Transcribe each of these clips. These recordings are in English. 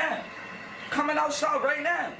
now. Coming outside right now.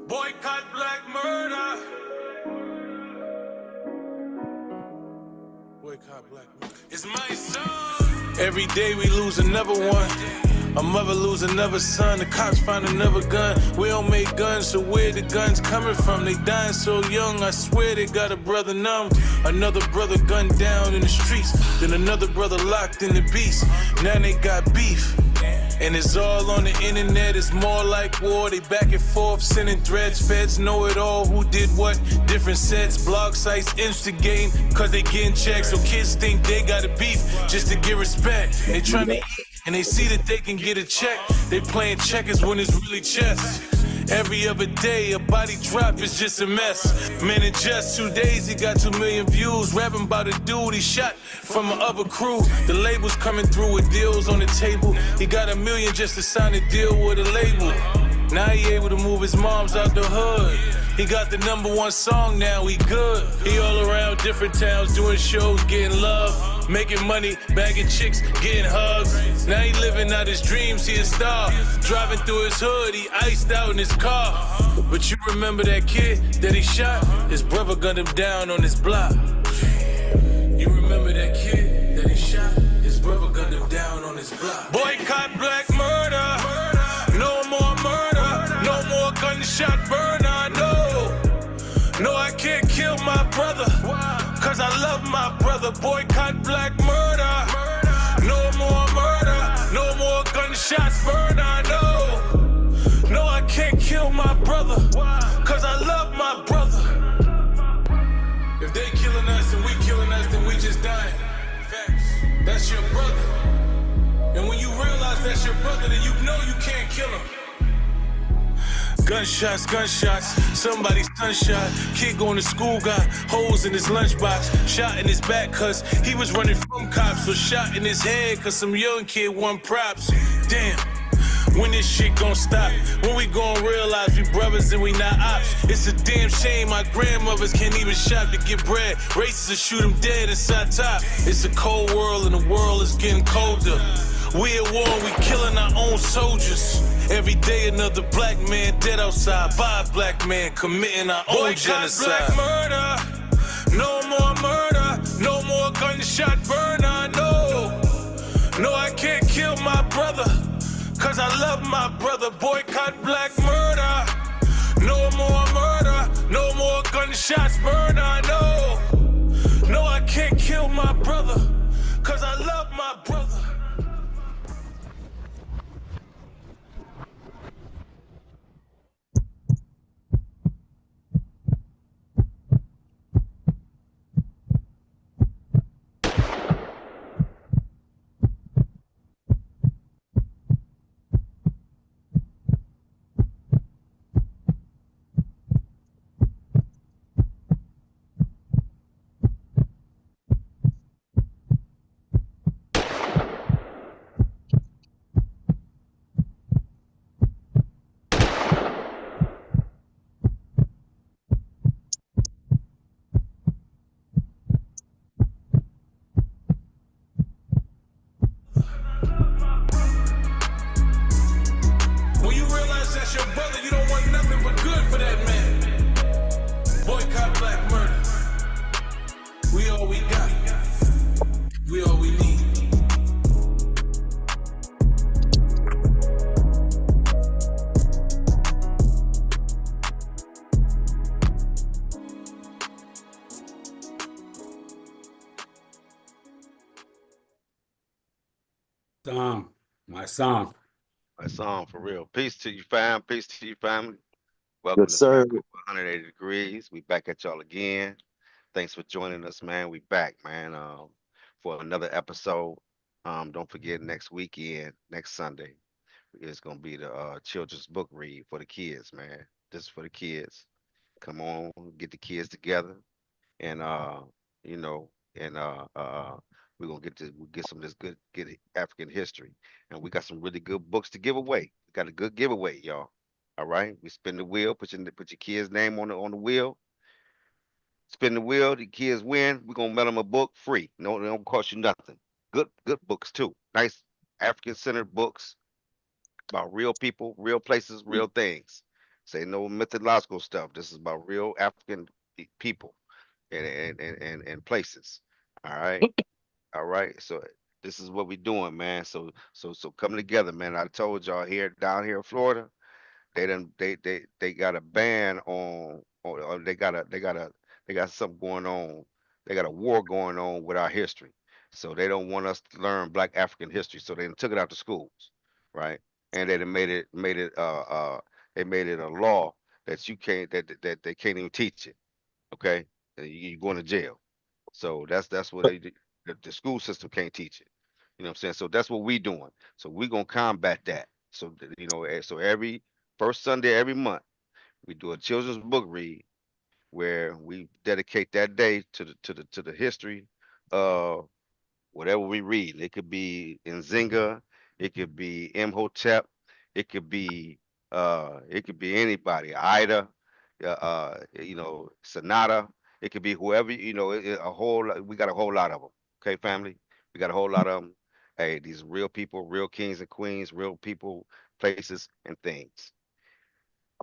Boycott black murder. Boycott black murder. It's my son. Every day we lose another one. A mother lose another son. The cops find another gun. We don't make guns, so where the guns coming from? They dying so young, I swear they got a brother numb. Another brother gunned down in the streets. Then another brother locked in the beast. Now they got beef. And it's all on the internet, it's more like war. They back and forth, sending threats. Feds know it all, who did what. Different sets, blog sites instigating, cause they getting checks. So kids think they got a beef just to get respect. They trying to eat, and they see that they can get a check. They playing checkers when it's really chess. Every other day, a body drop is just a mess. Man, in just 2 days, he got 2 million views. Rapping about a dude he shot from an other crew. The label's coming through with deals on the table. He got $1 million just to sign a deal with a label. Now he able to move his moms out the hood. He got the #1 song now, he good. He all around different towns, doing shows, getting love, making money, bagging chicks, getting hugs. Now he living out his dreams, he a star. Driving through his hood, he iced out in his car. But you remember that kid that he shot? His brother gunned him down on his block. You remember that kid that he shot? His brother gunned him down on his block. Boycott black murder. No more murder. No more gunshot burner. No, I can't kill my brother, cause I love my brother. Boycott black murder. No more murder, no more gunshots burner. No, I can't kill my brother, cause I love my brother. If they killing us and we killing us, then we just dying. Facts. That's your brother. And when you realize that's your brother, then you know you can't kill him. Gunshots, gunshots, somebody's gunshot. Kid going to school got holes in his lunchbox. Shot in his back cause he was running from cops. Was shot in his head cause some young kid won props. Damn, when this shit gon' stop? When we gon' realize we brothers and we not ops? It's a damn shame my grandmothers can't even shop to get bread. Racists will shoot them dead inside top. It's a cold world and the world is getting colder. We at war, we killing our own soldiers. Every day another black man dead outside by a black man committing our own genocide. Black murder, no more murder, no more gunshot burner. No, I can't kill my brother, cause I love my brother. Boycott black murder. No more murder, no more gunshots burner. No, I can't kill my brother, cause I love my brother. My song. It's on for real. Peace to you, fam. Peace to you, family. Welcome Yes, to sir. Sankofa 180 Degrees. We back at y'all again. Thanks for joining us, man. We back, man, for another episode. Don't forget next weekend, next Sunday, it's gonna be the children's book read for the kids, man. This is for the kids. Come on, get the kids together, and you know, and we're gonna we get some of this good African history, and we got some really good books to give away. We got a good giveaway, y'all. All right, we spin the wheel, put your kid's name on the wheel. Spin the wheel, the kids win. We're gonna mail them a book free. No, it don't cost you nothing. Good books too. Nice African centered books about real people, real places, real things. Say no mythological stuff. This is about real African people and places. All right. All right. So this is what we doing, man. So coming together, man. I told y'all here down here in Florida, they got a ban or they got something going on. They got a war going on with our history. So they don't want us to learn Black African history. So they done took it out to schools, right? And they done they made it a law that you can't that they can't even teach it. Okay, you're going to jail. So that's what the school system can't teach it. You know what I'm saying? So that's what we doing. So we gonna combat that. So so every first Sunday every month we do a children's book read where we dedicate that day to the history of whatever we read. It could be Nzinga, it could be Imhotep, it could be anybody, Ida, Sonata. It could be whoever, a we got a whole lot of them. Okay, family, we got a whole lot of them. Hey, these real people, real kings and queens, real people, places and things.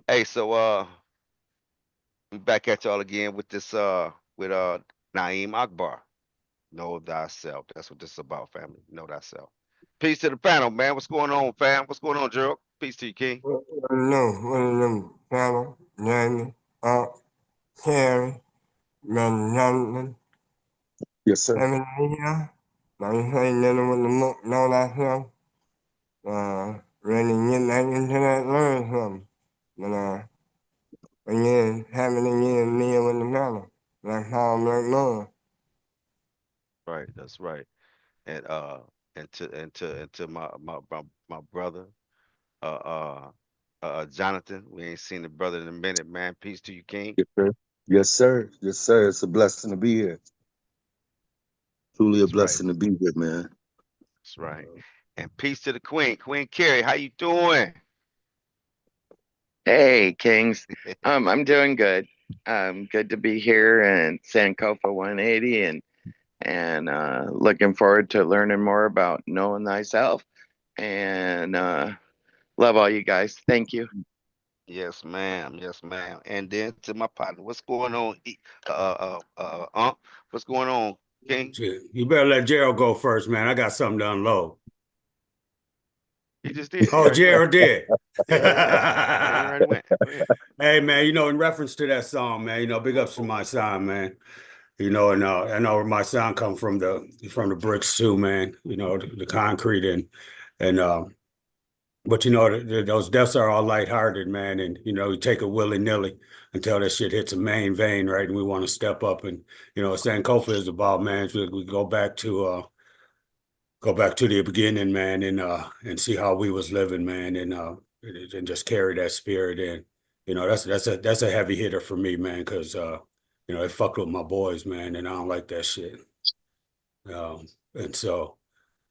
Hey, so we back at y'all again with this with Naeem Akbar. Know thyself. That's what this is about, family. Know thyself. Peace to the panel, man. What's going on, fam? What's going on, Gerald? Peace to you, King. No, one of them cattle, Yanni, Terry, Ben Johnson, Yes, sir. Evanina, don't say nothing with the book, know thyself. Really get back into that learn something. But again, having again meal with the panel. That's how I'm like, no. Right, that's right. And and to my brother, uh uh Jonathan. We ain't seen the brother in a minute, man. Peace to you, King. Yes, sir. Yes, sir. Yes, sir. It's a blessing to be here. Truly a That's right. blessing to be here, man. That's right. And peace to the Queen. Queen Carrie, how you doing? Hey, Kings. I'm doing good. Good to be here in Sankofa 180 and looking forward to learning more about knowing thyself. And love all you guys. Thank you. Yes, ma'am. Yes, ma'am. And then to my partner, what's going on? What's going on, King? Shit, you better let Gerald go first, man. I got something to unload. He just did. He Oh, already went. Gerald did. Yeah, he already went. Go ahead. Hey, man, in reference to that song, man, big ups to my son, man. And I know my son come from the bricks too, man. The concrete and but those deaths are all lighthearted, man. And you take it willy nilly until that shit hits a main vein, right? And we want to step up. And Sankofa is about, man. We go back to the beginning, man, and see how we was living, man, and just carry that spirit in. That's a heavy hitter for me, man, because it fucked with my boys, man, and I don't like that shit. And so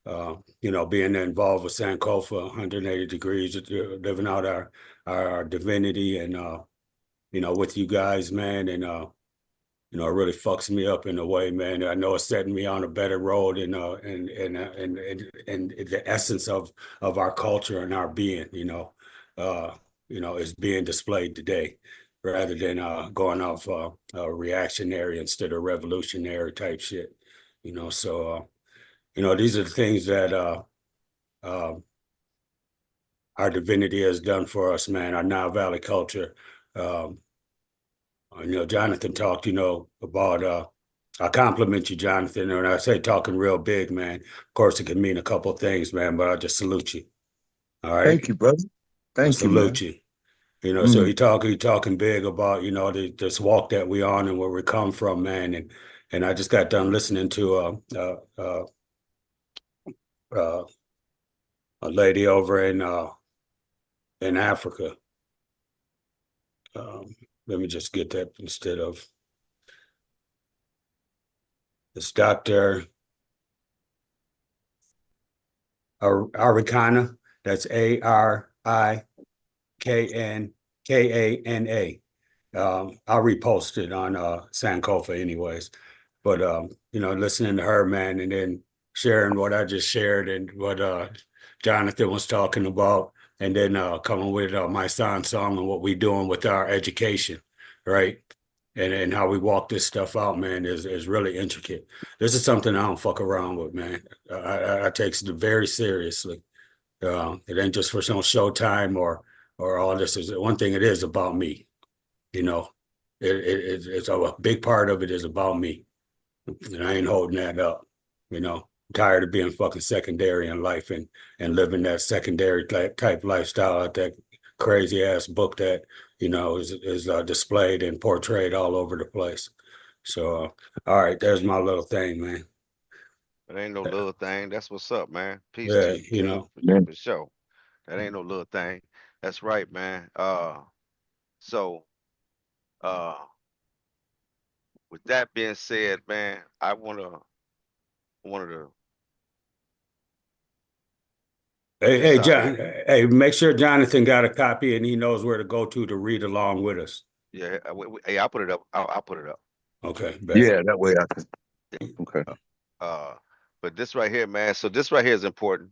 being involved with Sankofa, 180 degrees, living out our divinity, and with you guys, man, and it really fucks me up in a way, man. I know it's setting me on a better road, and the essence of our culture and our being, is being displayed today, rather than going off reactionary instead of revolutionary type shit, So these are the things that uh, our divinity has done for us, man. Our Nile Valley culture. Um, Jonathan talked, about, I compliment you, Jonathan. And I say talking real big, man. Of course, it can mean a couple of things, man, but I just salute you. All right. Thank you, brother. I Thank you, man. salute you. You know, so Mm. he talking big about, you know, this walk that we on and where we come from, man. And I just got done listening to uh, a lady over in Africa. Let me just get that instead of this Dr. Arikana. That's Arikana. I'll repost it on Sankofa anyways. But you know, listening to her, man, and then sharing what I just shared and what Jonathan was talking about, and then coming with my song and what we doing with our education, right? And how we walk this stuff out, man, is really intricate. This is something I don't fuck around with, man. I take it very seriously. It ain't just for some showtime or all this. Is one thing. It is about me. You know, it's a big part of it is about me, and I ain't holding that up. You know, I'm tired of being fucking secondary in life and living that secondary type lifestyle at that crazy ass book that you know is displayed and portrayed all over the place. So, all right, there's my little thing, man. It ain't no little thing. That's what's up, man. Peace to Yeah, you, you King, know, for sure. That ain't no little thing. That's right, man. So uh with that being said, man, I wanted to put hey, this hey, out John, here. hey, make sure Jonathan got a copy and he knows where to go to read along with us. Yeah, hey, I'll put it up. I'll put it up. Okay, bet. Yeah, that way I can. Okay. Uh, uh, but this right here, man. So this right here is important,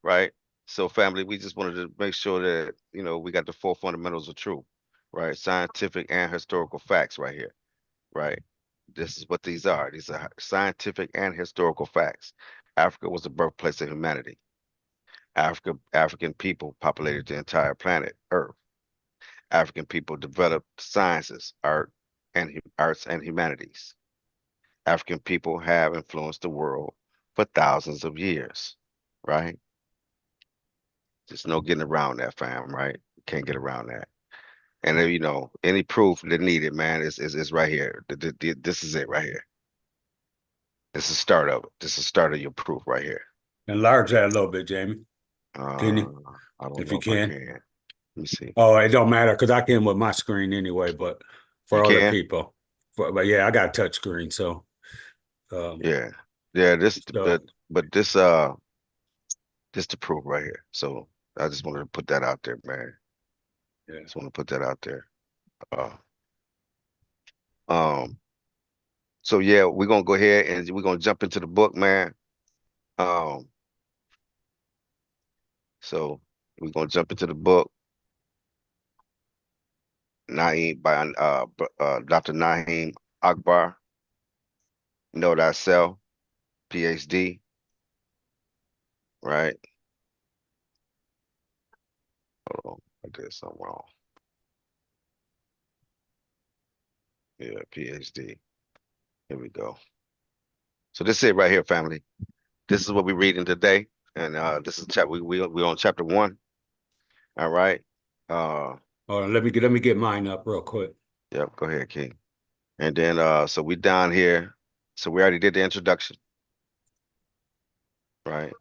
right? So family, we just wanted to make sure that we got the four fundamentals of truth, right? Scientific and historical facts right here, right? This is what these are. These are scientific and historical facts. Africa was the birthplace of humanity. African people populated the entire planet Earth. African people developed sciences, arts and humanities. African people have influenced the world for thousands of years, right? There's no getting around that, fam, right? Can't get around that. And any proof that needed, man, is right here. This is it right here. This is the start of it. This is the start of your proof right here. Enlarge that a little bit, Jamie. Can Uh, you, I don't if know you if I can? can. Let me see. Oh, it don't matter because I can with my screen anyway. But You for other can? people, but yeah, I got a touch screen, so um, Yeah. Yeah, so but this the proof right here. So I just wanted to put that out there, man. yeah. Just want to put that out there. Uh, um, so yeah, we're gonna go ahead and we're gonna jump into the book, man. Um, so we're gonna jump into the book, Naeem by Dr. Naeem Akbar, Know Thyself, PhD, right? Hold on, I did something wrong. Yeah, PhD. Here we go. So this is it right here, family. This is what we're reading today, and this is we on chapter 1. All right. Uh, Hold on, let me get mine up real quick. yep. Go ahead, King. And then so we down here. So we already did the introduction, right?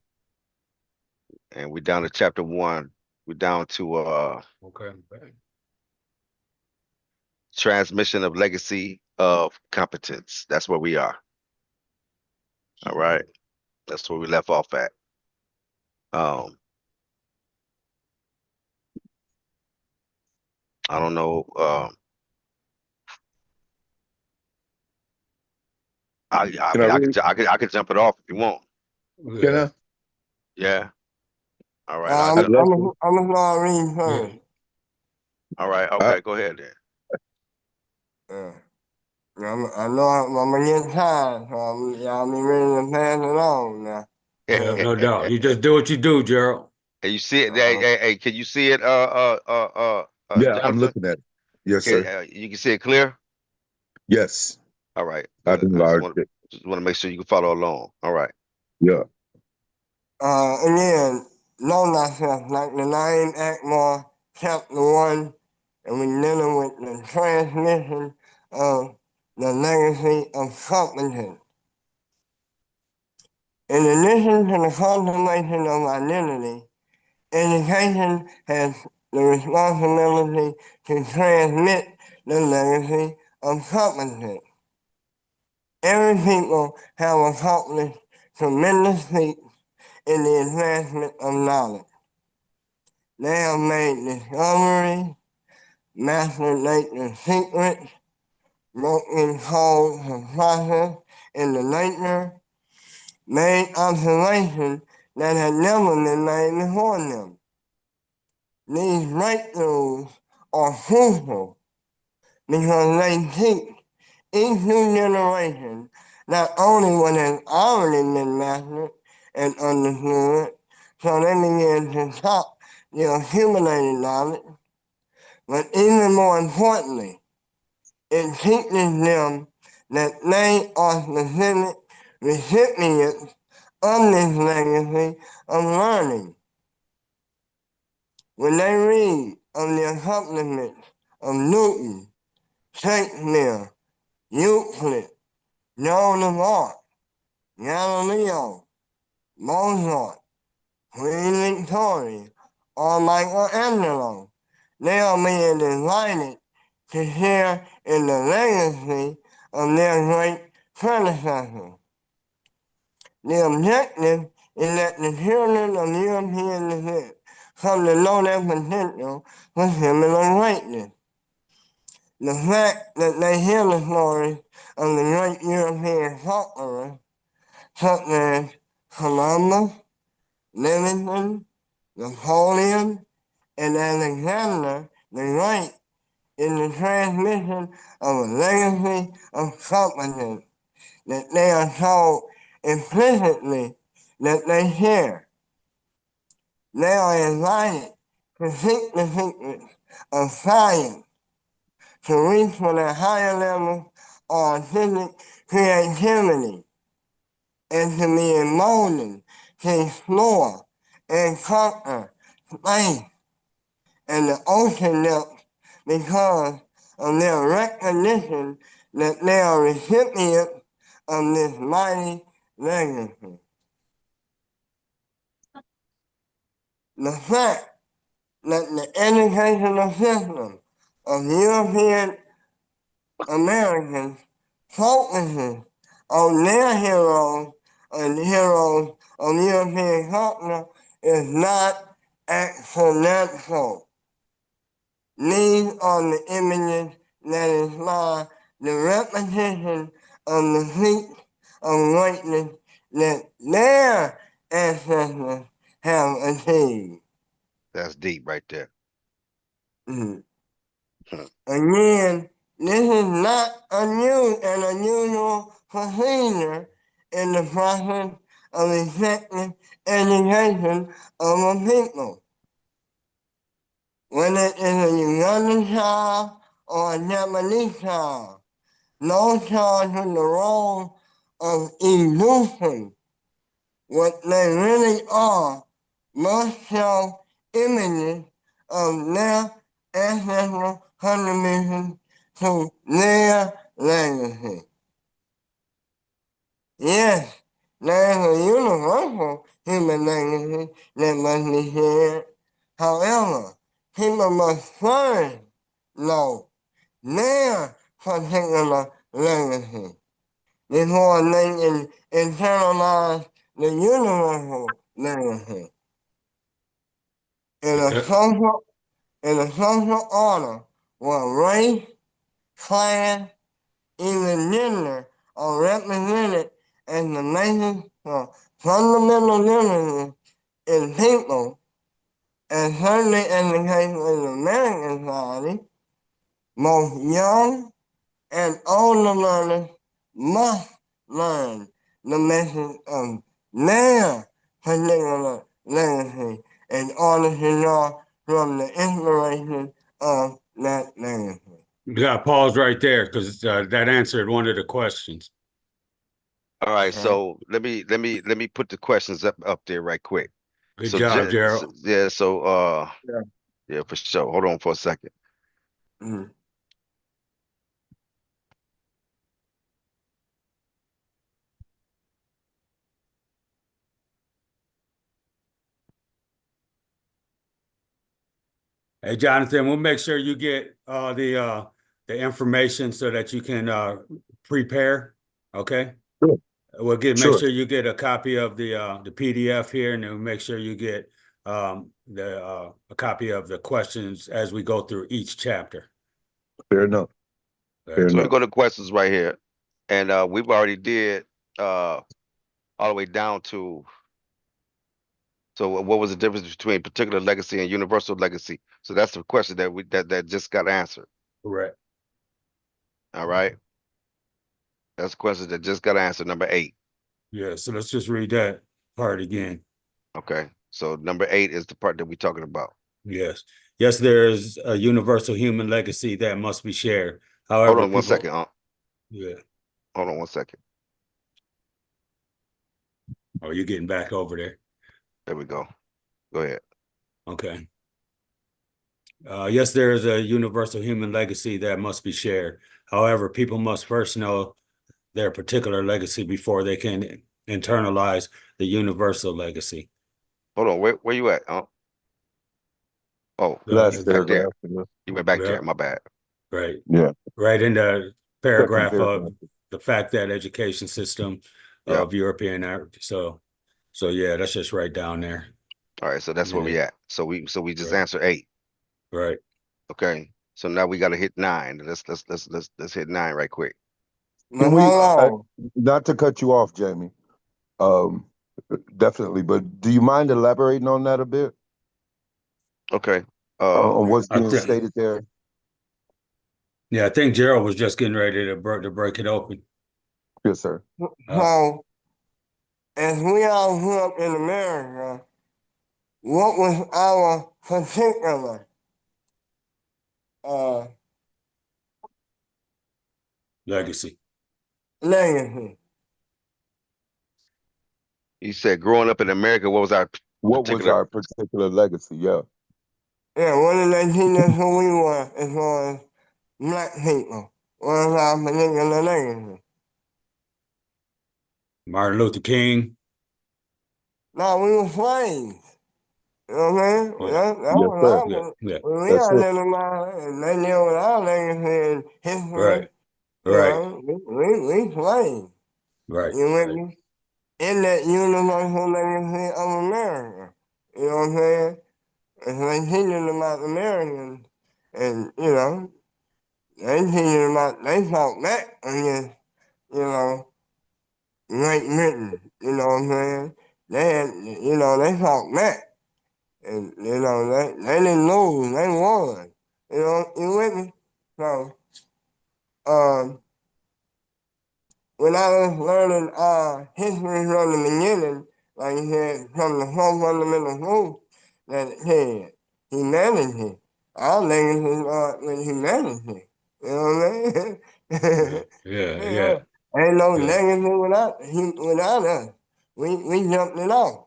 And we down to chapter 1. We're down to Okay. transmission of legacy of competence. That's where we are. All right. That's where we left off at. Um, I don't know. I Can I mean, read? I could jump it off if you want. Can Yeah. I? Yeah. All right. I'll I'm, I'd jump. love I'm, to. I'm gonna read Yeah. first. All right. I, Okay. Go ahead then. Yeah. I know I'm gonna get tired, so y'all be ready to pass it on now. Yeah, no doubt. You just do what you do, Gerald. Hey, you see it? Hey, Uh, hey, hey, can you see it? yeah, I'm Jonathan. looking at it. Yes, Can sir. you can see it clear? Yes, All right. I've Good. I enlarged it. just want to make sure you can follow along. All right. Yeah. again, know thyself, like the name Akbar, chapter 1, and we're dealing with the transmission of the legacy of competence. In addition to the cultivation of identity, education has the responsibility to transmit the legacy of competence. Every people have accomplished tremendous feats in the advancement of knowledge. They have made discoveries, mastered nature's secrets, broken codes of process in the nature, made observations that had never been made before them. These breakthroughs are crucial because they teach each new generation not only what has already been mastered and understood, so they begin to top the accumulated knowledge, but even more importantly, it teaches them that they are specific recipients of this legacy of learning. When they read of the accomplishments of Newton, Shakespeare, Euclid, Joan of Arc, Galileo, Mozart, Queen Victoria, or Michelangelo, they are being invited to share in the legacy of their great predecessors. The objective is that the children of European descent come to know their potential for similar greatness. The fact that they hear the stories of the great European conquerors, such as Columbus, Livingston, Napoleon, and Alexander the Great, is the transmission of a legacy of competence that they are told implicitly that they share. They are invited to seek the secrets of science, to reach for their higher levels of artistic creativity, and to be emboldened to explore and conquer space and the ocean depths because of their recognition that they are recipients of this mighty legacy. The fact that the educational system of European Americans focuses on their heroes and heroes of European culture is not accidental. These are the images that inspire the repetition of the feats of greatness that their ancestors have achieved. That's deep right there. Mhm. Hmm. Again, this is not an unusual procedure in the process of effective education of a people. Whether it is a Ugandan child or a Japanese child, no child with the role of illusion what they really are must show images of their ancestral contributions to their legacy. Yes, there is a universal human legacy that must be shared. However, people must first know their particular legacy before they can internalize the universal legacy. In a social order where race, class, even gender are represented as the basis for fundamental differences in people, and certainly in the case of American society, both young and older learners must learn the message of their particular legacy in order to draw from the inspiration of that legacy. You got to pause right there because that answered one of the questions. All right, Okay. so let me put the questions up there right quick. Good job, Gerald. yeah, so Yeah. yeah, for sure. Hold on for a second. Mm. Hey, Jonathan, we'll make sure you get the information so that you can prepare. Okay. Sure. Make Sure. sure you get a copy of the PDF here, and then we'll make sure you get a copy of the questions as we go through each chapter. Fair enough. Fair Right. So we enough. go to questions right here, and we've already did all the way down to. So what was the difference between particular legacy and universal legacy? So that's the question that that just got answered. Correct. All right, that's the question that just got answered. Number 8. Yeah. So let's just read that part again. Okay, so number 8 is the part that we're talking about. Yes. Yes, there is a universal human legacy that must be shared. Hold However, on one people. second. Yeah. Hold on one second. Oh, you're getting back over there. There we go. Go ahead. Okay. Yes, there is a universal human legacy that must be shared. However, people must first know their particular legacy before they can internalize the universal legacy. Hold on. Where you at? Oh, Last you back there. paragraph. You went back there. Yeah, My bad. right. Yeah. Right in the Second paragraph paragraph. of the fact that education system Yeah. of European art. So yeah, that's just right down there. All right. So that's where we at. So we just Right. answered 8. Right. Okay. So now we got to hit 9. Let's hit 9 right quick. But how long? Not to cut you off, Jamie. Um, definitely, but do you mind elaborating on that a bit? Okay. On what's I being think, stated there? yeah, I think Gerald was just getting ready to break it open. Yes, sir. So, as we all grew up in America, what was our particular uh, Legacy. legacy? You said growing up in America, what was our What was particular? our particular legacy? Yeah. Yeah, what did they teach us who we were as far as black people? What was our particular legacy? Martin Luther King. No, we were slaves. You know what I'm saying? Yeah. That Yes, was sir. Yeah. our, Yeah. when we That's it. identified and they deal with our legacy and history, Right. you Right. know, we slaves. Right. You with Right. me? In that universal legacy of America. You know what I'm saying? And so they teaching about Americans and, you know, they teaching about, they fought back against, you know, Great Britain. You know what I'm saying? They had, you know, they fought back. And, you know, they didn't lose, they won. You know, you with me? So, um, when I was learning history from the beginning, like you said, from the four fundamental truths that it said, humanity, our legacy with humanity. You know what I mean? Yeah. Yeah. Yeah. Yeah. Ain't no Yeah. legacy without us. We jumped it off.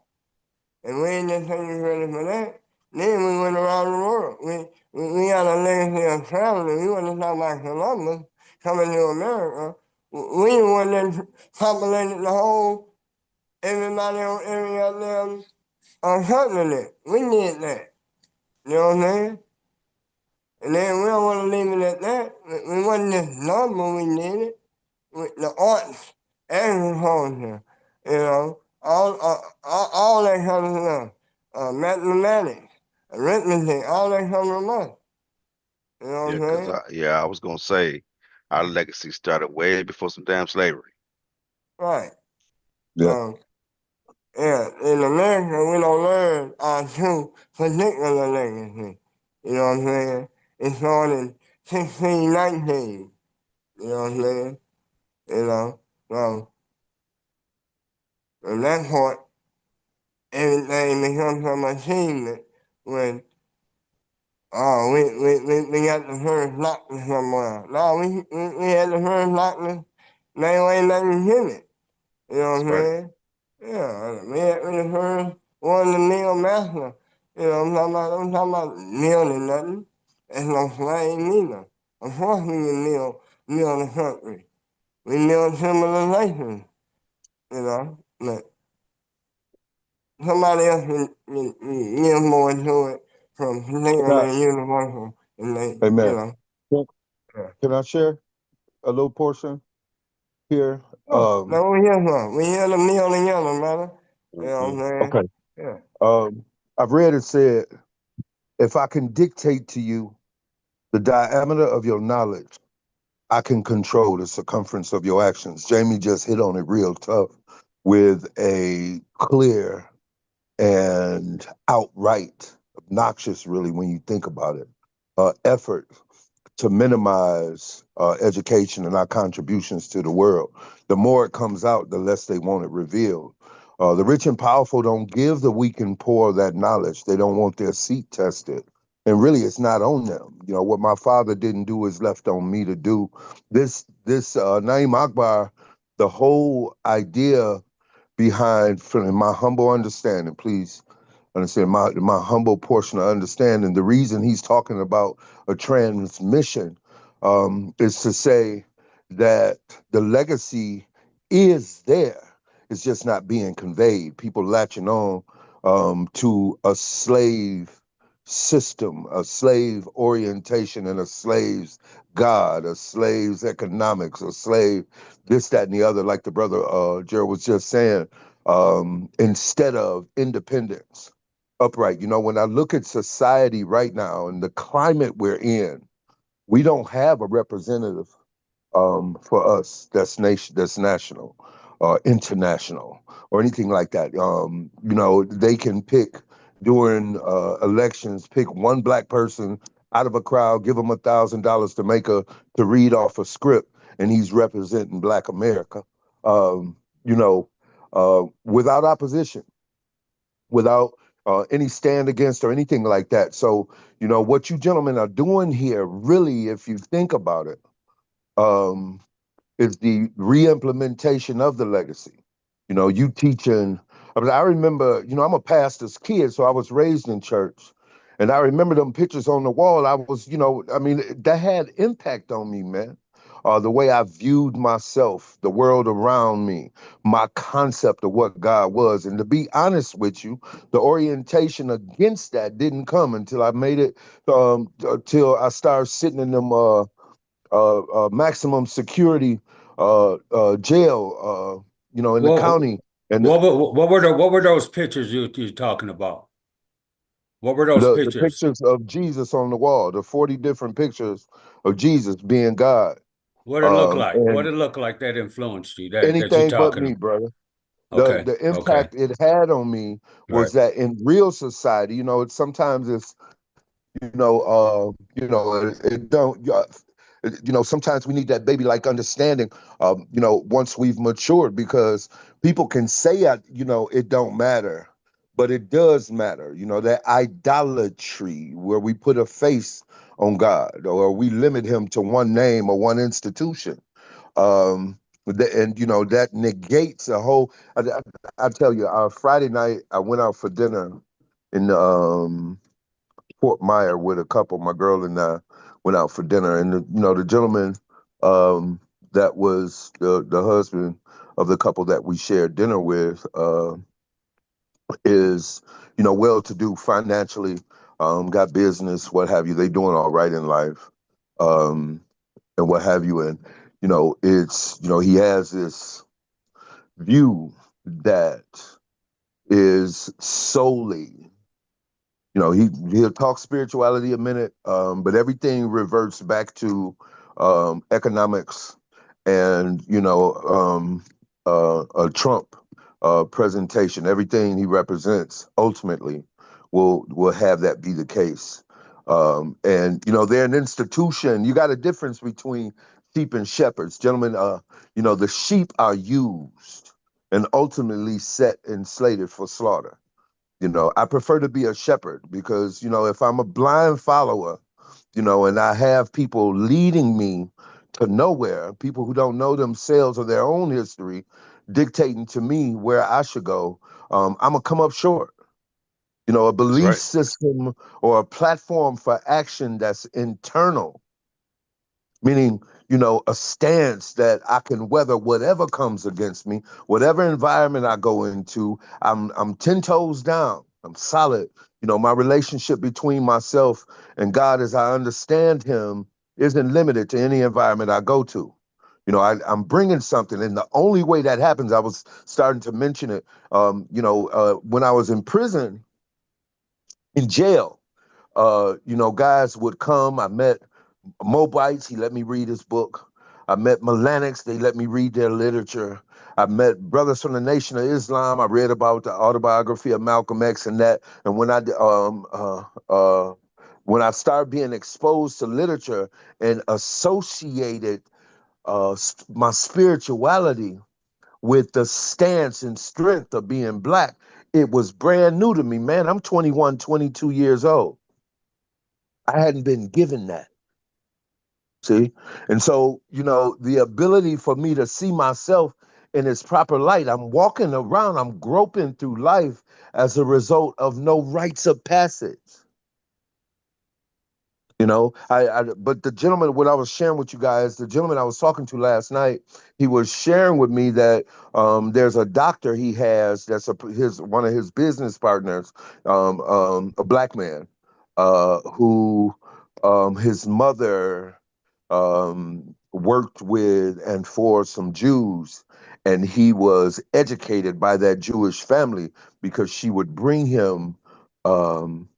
And we ain't just taking credit for that. Then we went around the world. We got a legacy of traveling. We want to talk about Columbus coming to America. We the one that populated the whole, everybody on every other continent. We did that. You know what I'm saying? And then we don't want to leave it at that. We wasn't just number, we did it. With the arts, agriculture, you know, all that kind of stuff. Mathematics, arithmetic, all that kind of stuff. You know what Yeah, I'm because saying? I was gonna say our legacy started way before some damn slavery. Right. Yeah. Yeah, in America, we don't learn our true particular legacy. You know what I'm saying? It started in 1619. You know what I'm saying? You know, so from that point, everything becomes some achievement when we got the first doctor somewhere. No, we had the first doctor, they ain't nothing in it. You know what That's I'm right. saying? Yeah, we had the first One the meal master. I'm talking about meal and nothing. It's no slave neither. Of course we can meal the country. We meal civilization, but somebody else can give more to it from Can I, particularly universal and amen. Can yeah. can I share a little portion here? Oh, now we here for? We here to meal together, brother. You know what I'm saying? Okay. Yeah. I've read it said, if I can dictate to you the diameter of your knowledge, I can control the circumference of your actions. Jamie just hit on it real tough with a clear and outright obnoxious, really, when you think about it, effort to minimize education and our contributions to the world. The more it comes out, the less they want it revealed. The rich and powerful don't give the weak and poor that knowledge. They don't want their seat tested. And really, it's not on them. You know, what my father didn't do is left on me to do. This Naim Akbar, the whole idea behind, from my humble understanding, please understand my humble portion of understanding, the reason he's talking about a transmission is to say that the legacy is there. It's just not being conveyed. People latching on to a slave system, a slave orientation, and a slave's God, a slave's economics, a slave this, that, and the other, like the brother Gerald was just saying, instead of independence, upright. You know, when I look at society right now and the climate we're in, we don't have a representative for us that's national, international, or anything like that. You know, they can pick during elections, pick one black person out of a crowd, give him $1,000 to read off a script, and he's representing Black America. You know, without opposition, without any stand against or anything like that. So, you know, what you gentlemen are doing here, really, if you think about it, um, is the re-implementation of the legacy. You know, you teaching. I remember, you know, I'm a pastor's kid, so I was raised in church. And I remember them pictures on the wall. I was, you know, I mean, that had impact on me, man. The way I viewed myself, the world around me, my concept of what God was. And to be honest with you, the orientation against that didn't come until I made it, till I started sitting in them maximum security jail, you know, in the Well, county. And what were those pictures you talking about? What were those the pictures? pictures of Jesus on the wall, the 40 different pictures of Jesus being God. What it look like? What And it look like that influenced you that you're anything but talking me, about? brother. Okay, The okay, impact it had on me right. was that in real society, you know, it's sometimes it's it don't. You know, sometimes we need that baby like understanding. You know, once we've matured, because people can say, you know, it don't matter, but it does matter. You know, that idolatry where we put a face on God or we limit Him to one name or one institution. And you know that negates a whole. I tell you, Friday night I went out for dinner in Fort Myer with a couple. My girl and I went out for dinner, and the gentleman that was the husband of the couple that we shared dinner with is well-to-do financially, got business, what have you. They doing all right in life, um, and what have you. And it's he has this view that is solely. He'll talk spirituality a minute, but everything reverts back to economics and a Trump presentation. Everything he represents ultimately will have that be the case. And they're an institution. You got a difference between sheep and shepherds, gentlemen. The sheep are used and ultimately set and slated for slaughter. I prefer to be a shepherd because, if I'm a blind follower, and I have people leading me to nowhere, people who don't know themselves or their own history, dictating to me where I should go, I'm gonna come up short. You know, a That's belief right. system or a platform for action that's internal, meaning, you know, a stance that I can weather whatever comes against me, whatever environment I go into. I'm 10 toes down. I'm solid. You know, my relationship between myself and God as I understand him isn't limited to any environment I go to. You know, I'm bringing something, and the only way that happens, I was starting to mention it. When I was in prison, in jail, you know, guys would come. I met Mobites, he let me read his book. I met Melanics, they let me read their literature. I met brothers from the Nation of Islam. I read about the autobiography of Malcolm X and that. And when I started being exposed to literature and associated my spirituality with the stance and strength of being black, it was brand new to me, man. I'm 21, 22 years old. I hadn't been given that. See? And so, you know, the ability for me to see myself in its proper light, I'm walking around, I'm groping through life as a result of no rites of passage. You know, but the gentleman, what I was sharing with you guys, the gentleman I was talking to last night, he was sharing with me that there's a doctor he has that's one of his business partners, a black man, who his mother worked with and for some Jews, and he was educated by that Jewish family because um,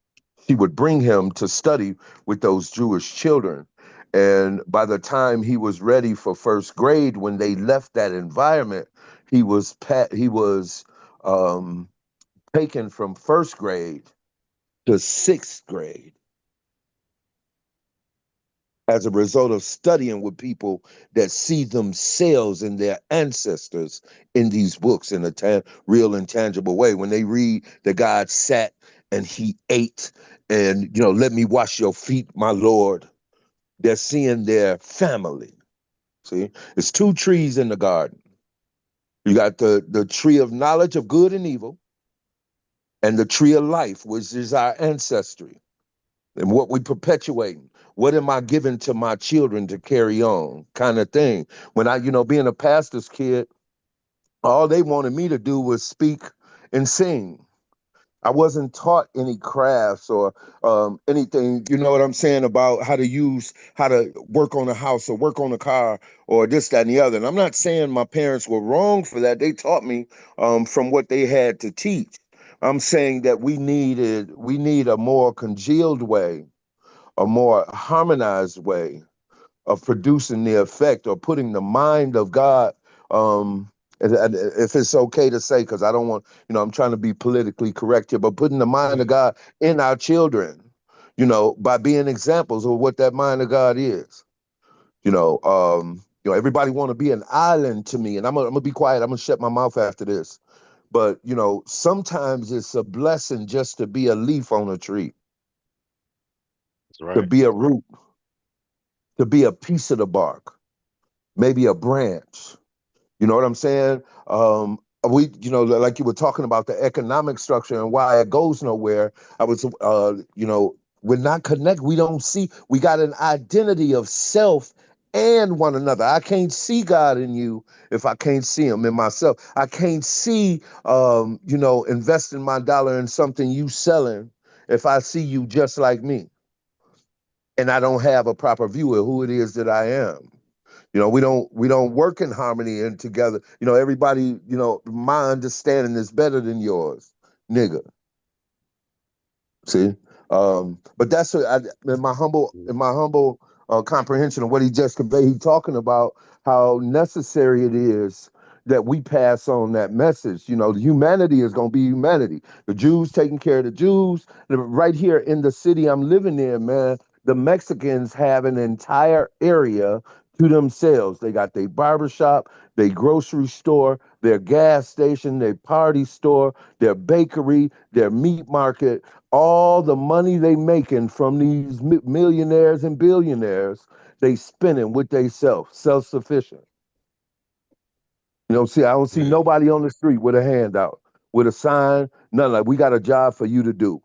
she would bring him to study with those Jewish children. And by the time he was ready for first grade, when they left that environment, he was um, taken from first grade to sixth grade as a result of studying with people that see themselves and their ancestors in these books in a real and tangible way. When they read that God sat and he ate and, you know, let me wash your feet, my Lord, they're seeing their family. See, it's two trees in the garden. You got the tree of knowledge of good and evil and the tree of life, which is our ancestry. And what we perpetuating. What am I giving to my children to carry on, kind of thing. When I, you know, being a pastor's kid, all they wanted me to do was speak and sing. I wasn't taught any crafts or anything, you know what I'm saying, about how to work on a house or work on a car or this, that, and the other. And I'm not saying my parents were wrong for that. They taught me from what they had to teach. I'm saying that we need a more congealed way, a more harmonized way of producing the effect or putting the mind of God. And if it's okay to say, because I don't want, you know, I'm trying to be politically correct here, but putting the mind of God in our children, you know, by being examples of what that mind of God is. Everybody want to be an island to me, and I'm gonna be quiet. I'm gonna shut my mouth after this. But you know, sometimes it's a blessing just to be a leaf on a tree, That's to right. be a root, to be a piece of the bark, maybe a branch. You know what I'm saying? Like you were talking about the economic structure and why it goes nowhere. We're not connected. We don't see, we got an identity of self and one another. I can't see God in you if I can't see him in myself. I can't see, investing my dollar in something you selling if I see you just like me and I don't have a proper view of who it is that I am. You know, we don't work in harmony and together. You know, everybody, you know, my understanding is better than yours, nigga. See, but that's what in my humble comprehension of what he just conveyed. He talking about how necessary it is that we pass on that message. You know, humanity is going to be humanity. The Jews taking care of the Jews. Right here in the city I'm living in, man, the Mexicans have an entire area to themselves. They got their barbershop, their grocery store, their gas station, their party store, their bakery, their meat market. All the money they making from these millionaires and billionaires, they spending with they self-sufficient. You know, see, I don't see Yeah. nobody on the street with a handout, with a sign, nothing like, we got a job for you to do.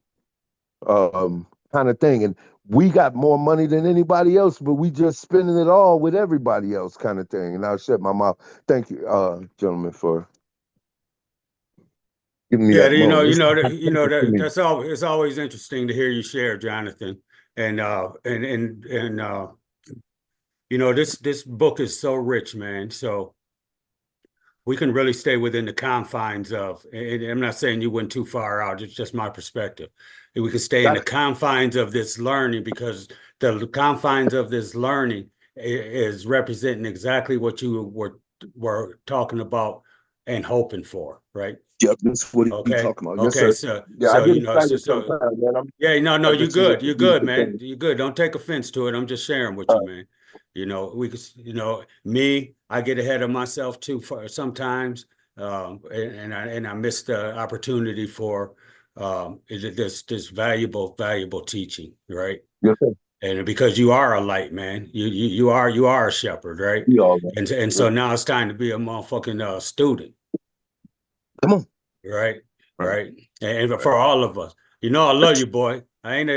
kind of thing. And we got more money than anybody else, but we just spending it all with everybody else, kind of thing. And I'll shut my mouth. Thank you, gentlemen, for giving me Yeah, that moment. This is for me. that's all. It's always interesting to hear you share, Jonathan. And this book is so rich, man. So we can really stay within the confines of, and I'm not saying you went too far out, it's just my perspective. And we can stay in the confines of this learning, because the confines of this learning is representing exactly what you were talking about and hoping for, right? Yep, that's what he Okay. talking about. Yes, Okay. sir. So, Yeah, I so, get you know, excited sometimes, man. yeah, no, I you're just see good. what the You're good, beautiful man. thing. You're good. Don't take offense to it. I'm just sharing with you, man. We could, me, I get ahead of myself too for sometimes. And I miss the opportunity for this valuable teaching, right? Yes, sir. And because you are a light, man, you are a shepherd, right? We all, man. And Yep. so now it's time to be a motherfucking student. Come on. Right, Right. right. And Right. for all of us, I love you, boy. I ain't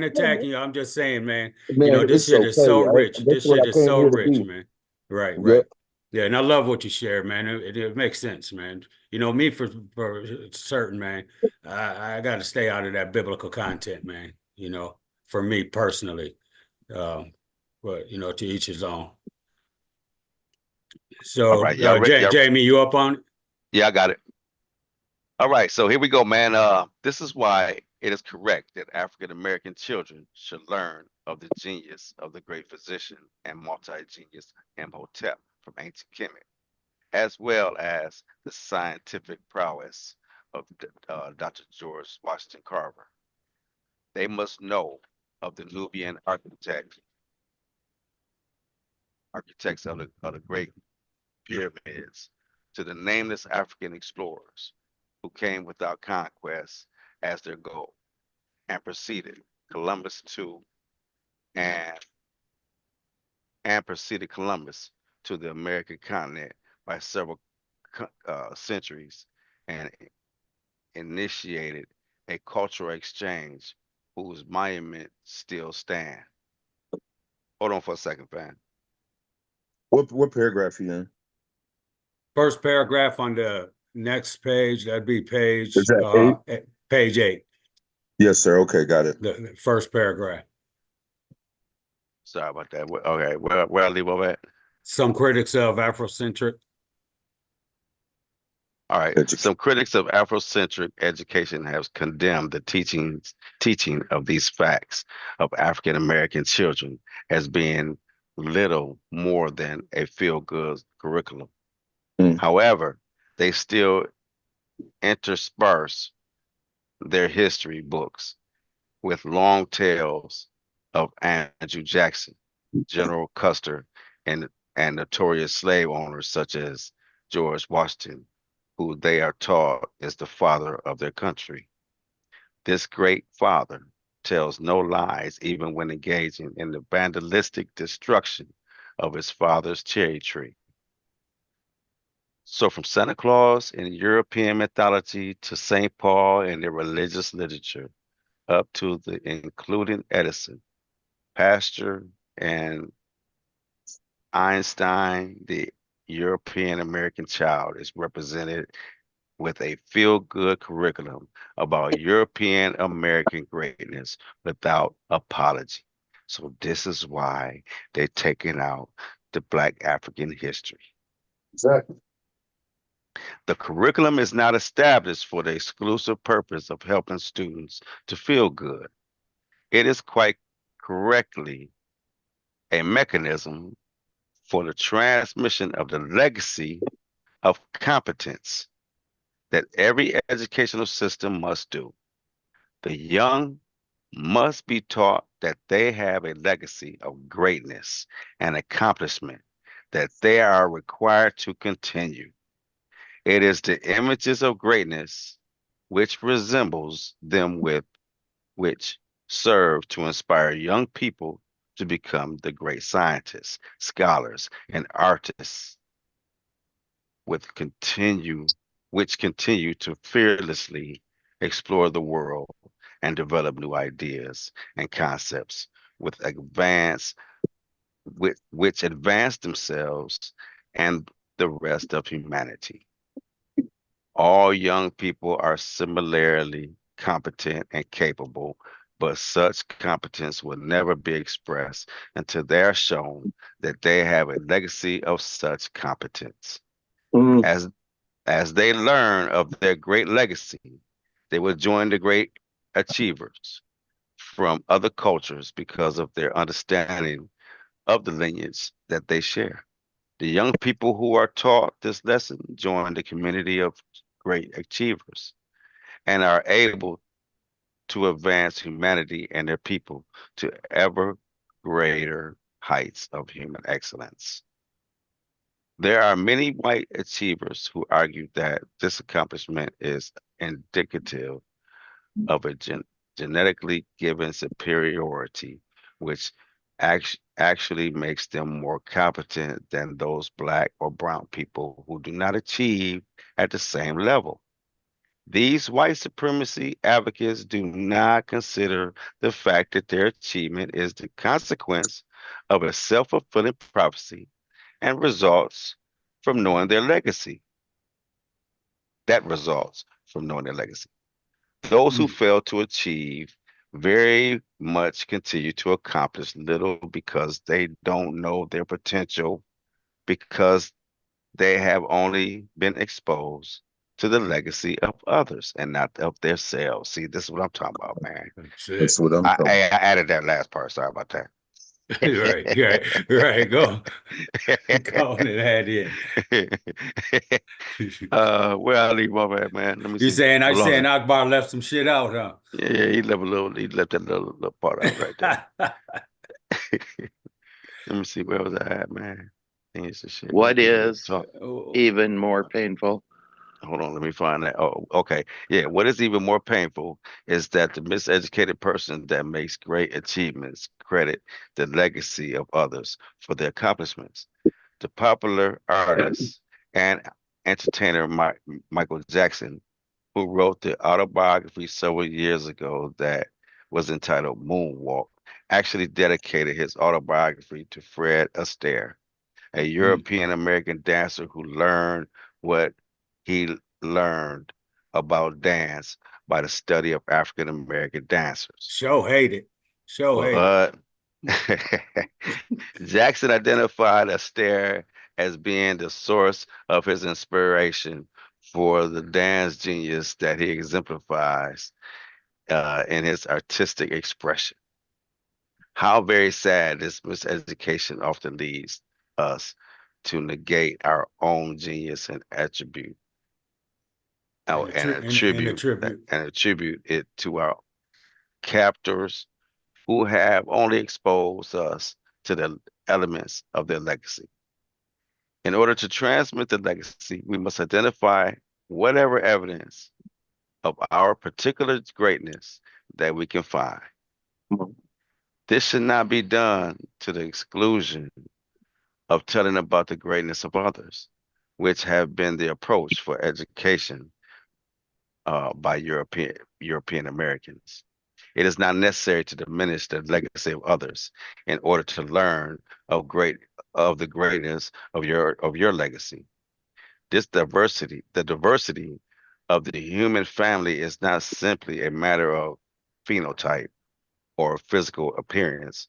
attacking you. I'm just saying, man, Man, this it's shit okay. is so rich. That's This what shit I is came so here to rich, be. man. Right, Yep. right. Yeah, and I love what you share, man. It makes sense, man. Me for certain, man. I got to stay out of that biblical content, man. For me personally. But to each his own. All So, right. Y'all ready? Jamie, you up on it? Yeah, I got it. All right. So here we go, man. This is why it is correct that African American children should learn of the genius of the great physician and multi-genius Imhotep from ancient Kemet, as well as the scientific prowess of Dr. George Washington Carver. They must know of the Nubian architects of the great pyramids, to the nameless African explorers who came without conquest as their goal and proceeded Columbus to and preceded Columbus to the American continent by several centuries and initiated a cultural exchange whose monuments still stand. Hold on for a second, fam. What paragraph you in? First paragraph on the next page, that'd be Is that 8? page 8, Yes, sir. Okay, got it. the first paragraph. Sorry about that. Okay, where I leave over at? Some critics of Afrocentric. All right. Education. Some critics of Afrocentric education have condemned the teaching of these facts of African American children as being little more than a feel-good curriculum. Mm. However, they still intersperse their history books with long tales of Andrew Jackson, General Custer, and notorious slave owners such as George Washington, who they are taught is the father of their country. This great father tells no lies even when engaging in the vandalistic destruction of his father's cherry tree. So, from Santa Claus in European mythology to St. Paul in the religious literature, up to the including Edison, Pasteur, and Einstein, the European American child is represented with a feel good curriculum about European American greatness without apology. So, this is why they're taking out the Black African history. Exactly. The curriculum is not established for the exclusive purpose of helping students to feel good. It is quite correctly a mechanism for the transmission of the legacy of competence that every educational system must do. The young must be taught that they have a legacy of greatness and accomplishment that they are required to continue. It is the images of greatness which resembles them with which serve to inspire young people to become the great scientists, scholars, and artists with continue which continue to fearlessly explore the world and develop new ideas and concepts with advance which advance themselves and the rest of humanity. All young people are similarly competent and capable, but such competence will never be expressed until they are shown that they have a legacy of such competence. As as they learn of their great legacy, they will join the great achievers from other cultures because of their understanding of the lineage that they share. The young people who are taught this lesson join the community of great achievers and are able to advance humanity and their people to ever greater heights of human excellence. There are many white achievers who argue that this accomplishment is indicative of a genetically given superiority, which actually makes them more competent than those black or brown people who do not achieve at the same level. These white supremacy advocates do not consider the fact that their achievement is the consequence of a self-fulfilling prophecy and results from knowing their legacy. That results from knowing their legacy. Those who fail to achieve very much continue to accomplish little because they don't know their potential, because they have only been exposed to the legacy of others and not of themselves. See, this is what I'm talking about, man. That's That's it. what I'm talking. I added that last part. Sorry about Right, right, right. Go, that. go on and add in. Where I leave off at, man? Let me You see. saying I I lost saying it. Akbar left some shit out, huh? Yeah, he left that little part out right there. Let me see, where was I at, man? Things and shit. We What getting ready to is talk. even more painful? Hold on, let me find that. Oh, okay. Yeah, what is even more painful is that the miseducated person that makes great achievements credit the legacy of others for their accomplishments. The popular artist and entertainer Michael Jackson, who wrote the autobiography several years ago that was entitled Moonwalk, actually dedicated his autobiography to Fred Astaire, a European American dancer who learned what he learned about dance by the study of African American dancers. Show hate it. Show hate it. But Jackson identified Astaire as being the source of his inspiration for the dance genius that he exemplifies in his artistic expression. How very sad this miseducation often leads us to negate our own genius and attribute And and attribute. and attribute it to our captors who have only exposed us to the elements of their legacy. In order to transmit the legacy, we must identify whatever evidence of our particular greatness that we can find. This should not be done to the exclusion of telling about the greatness of others, which have been the approach for education by European Americans. It is not necessary to diminish the legacy of others in order to learn of the greatness of your legacy. The diversity of the human family is not simply a matter of phenotype or physical appearance,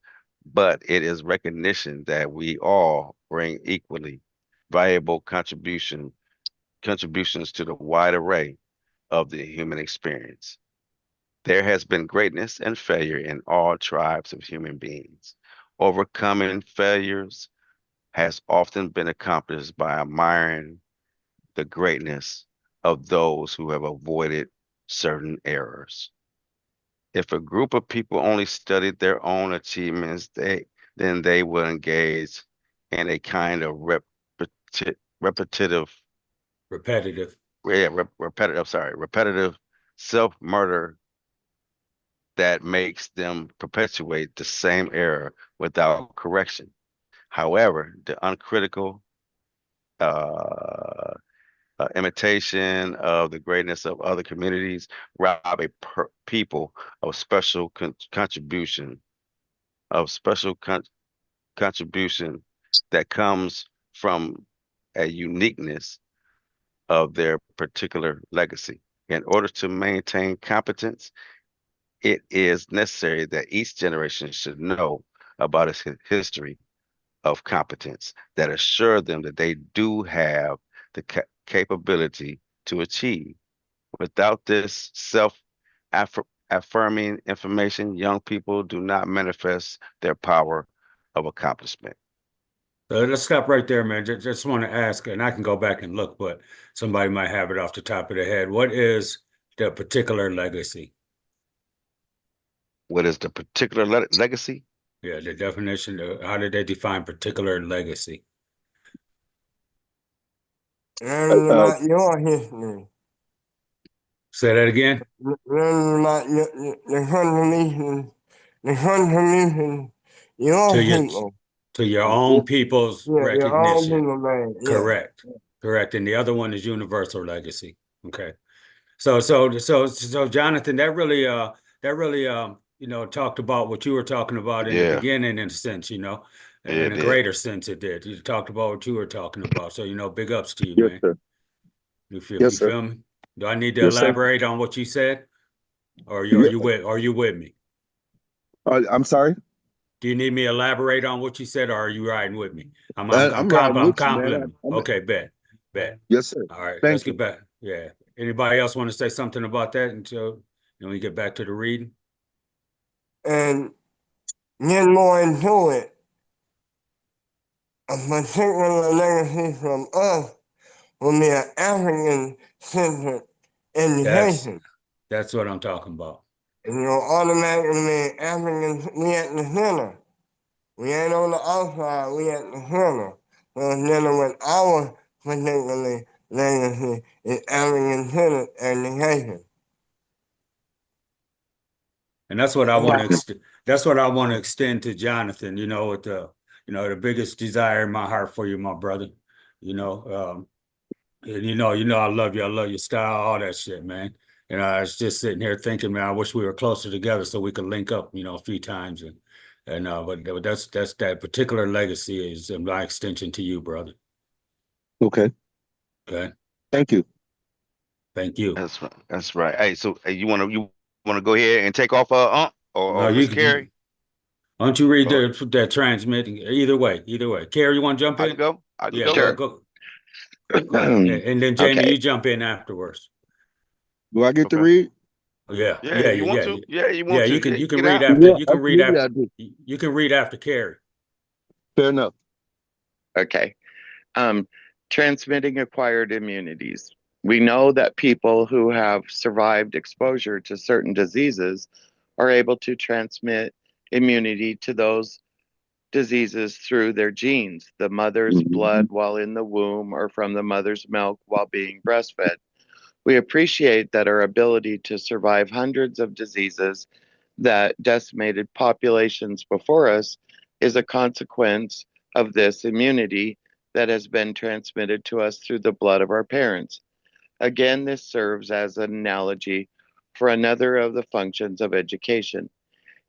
but it is recognition that we all bring equally valuable contributions to the wide array of the human experience. There has been greatness and failure in all tribes of human beings. Overcoming failures has often been accomplished by admiring the greatness of those who have avoided certain errors. If a group of people only studied their own achievements, then they will engage in a kind of repetitive, Repetitive. repetitive self-murder that makes them perpetuate the same error without correction. However, the uncritical, uh, imitation of the greatness of other communities, rob people of special contribution, of special contribution that comes from a uniqueness of their particular legacy. In order to maintain competence, it is necessary that each generation should know about its history of competence that assure them that they do have the capability to achieve. Without this affirming information, young people do not manifest their power of accomplishment. So let's stop right there, man. Just want to ask, and I can go back and look, but somebody might have it off the top of their head. What is the particular legacy? What is the particular legacy? Yeah, the definition. How did they define particular legacy? Learning about your history. Say that again. Learning about the contribution your To your people. to your own people's Yeah, your own recognition. people, man. Yeah. Correct. Correct. And the other one is universal legacy. Okay. So Jonathan, that really talked about what you were talking about in the Yeah, beginning, in a sense, yeah, in it a did. greater sense it did. You talked about what you were talking about. So, big ups to you, Yes, man. sir. You Yes, sir. feel me? Do I need to Yes, sir. elaborate on what you said? Or Yeah. are you with me? I'm sorry. Do you need me to elaborate on what you said, or are you riding with me? I'm riding I'm with you, man. complimenting. Okay, bet. Yes, sir. All right, let's Thank get you. back. Yeah. Anybody else want to say something about that until we get back to the reading? And get more into it. A particular legacy from us will be an African-centered education. That's what I'm talking about. And you'll automatically be African, we at the center. We ain't on the outside, we at the center. So it's dealing with our particular legacy is African-centered education. And that's what I want to that's what I want to extend to Jonathan, with the biggest desire in my heart for you, my brother. And I love you. I love your style, all that shit, man. I was just sitting here thinking, man, I wish we were closer together so we could link up, a few times. But that's that particular legacy is my extension to you, brother. Okay. Okay. Thank you. Thank you. That's right. That's right. Hey, so you wanna go ahead and take off or No, Miss Carrie? why don't you read Go ahead. that transmit? Either way. Carrie, you want to jump I can in? go. I can Yeah, go. go, Sure. go. Go ahead. And then Jamie, Okay. you jump in afterwards. Do I get to Okay. read? Yeah, Yeah, you want to? Yeah, you yeah. want to? You can Get read out. after. Yeah, You can read absolutely after. I do. You can read after Carrie. Fair enough. Okay. Transmitting acquired immunities. We know that people who have survived exposure to certain diseases are able to transmit immunity to those diseases through their genes, the mother's Mhm. blood while in the womb, or from the mother's milk while being breastfed. We appreciate that our ability to survive hundreds of diseases that decimated populations before us is a consequence of this immunity that has been transmitted to us through the blood of our parents. Again, this serves as an analogy for another of the functions of education.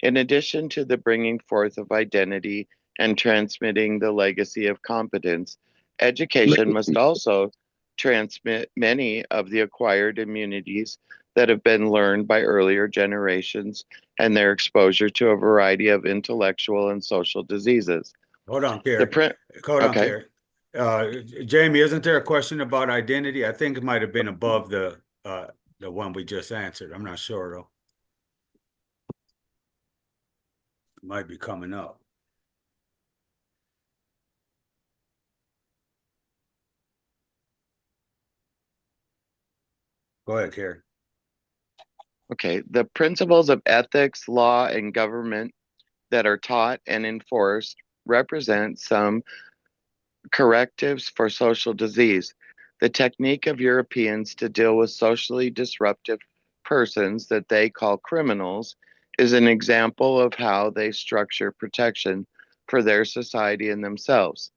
In addition to the bringing forth of identity and transmitting the legacy of competence, education must also transmit many of the acquired immunities that have been learned by earlier generations and their exposure to a variety of intellectual and social diseases. Hold on, The Carrie. print, Hold on, okay. Carrie. Jamie, isn't there a question about identity? I think it might have been above the one we just answered. I'm not sure though. It might be coming up. Go ahead, Carrie. Okay, the principles of ethics, law, and government that are taught and enforced represent some correctives for social disease. The technique of Europeans to deal with socially disruptive persons that they call criminals is an example of how they structure protection for their society and themselves.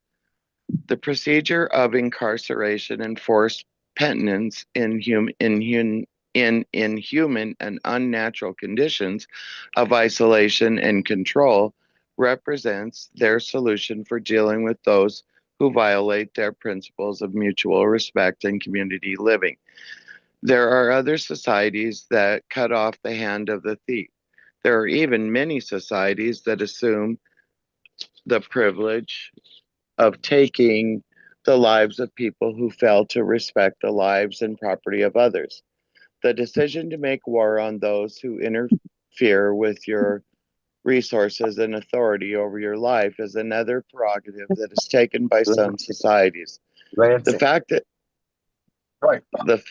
The procedure of incarceration and forced penitence in inhuman and unnatural conditions of isolation and control represents their solution for dealing with those who violate their principles of mutual respect and community living. There are other societies that cut off the hand of the thief. There are even many societies that assume the privilege of taking the lives of people who fail to respect the lives and property of others. The decision to make war on those who interfere with your resources and authority over your life is another prerogative that is taken by some societies. The fact that the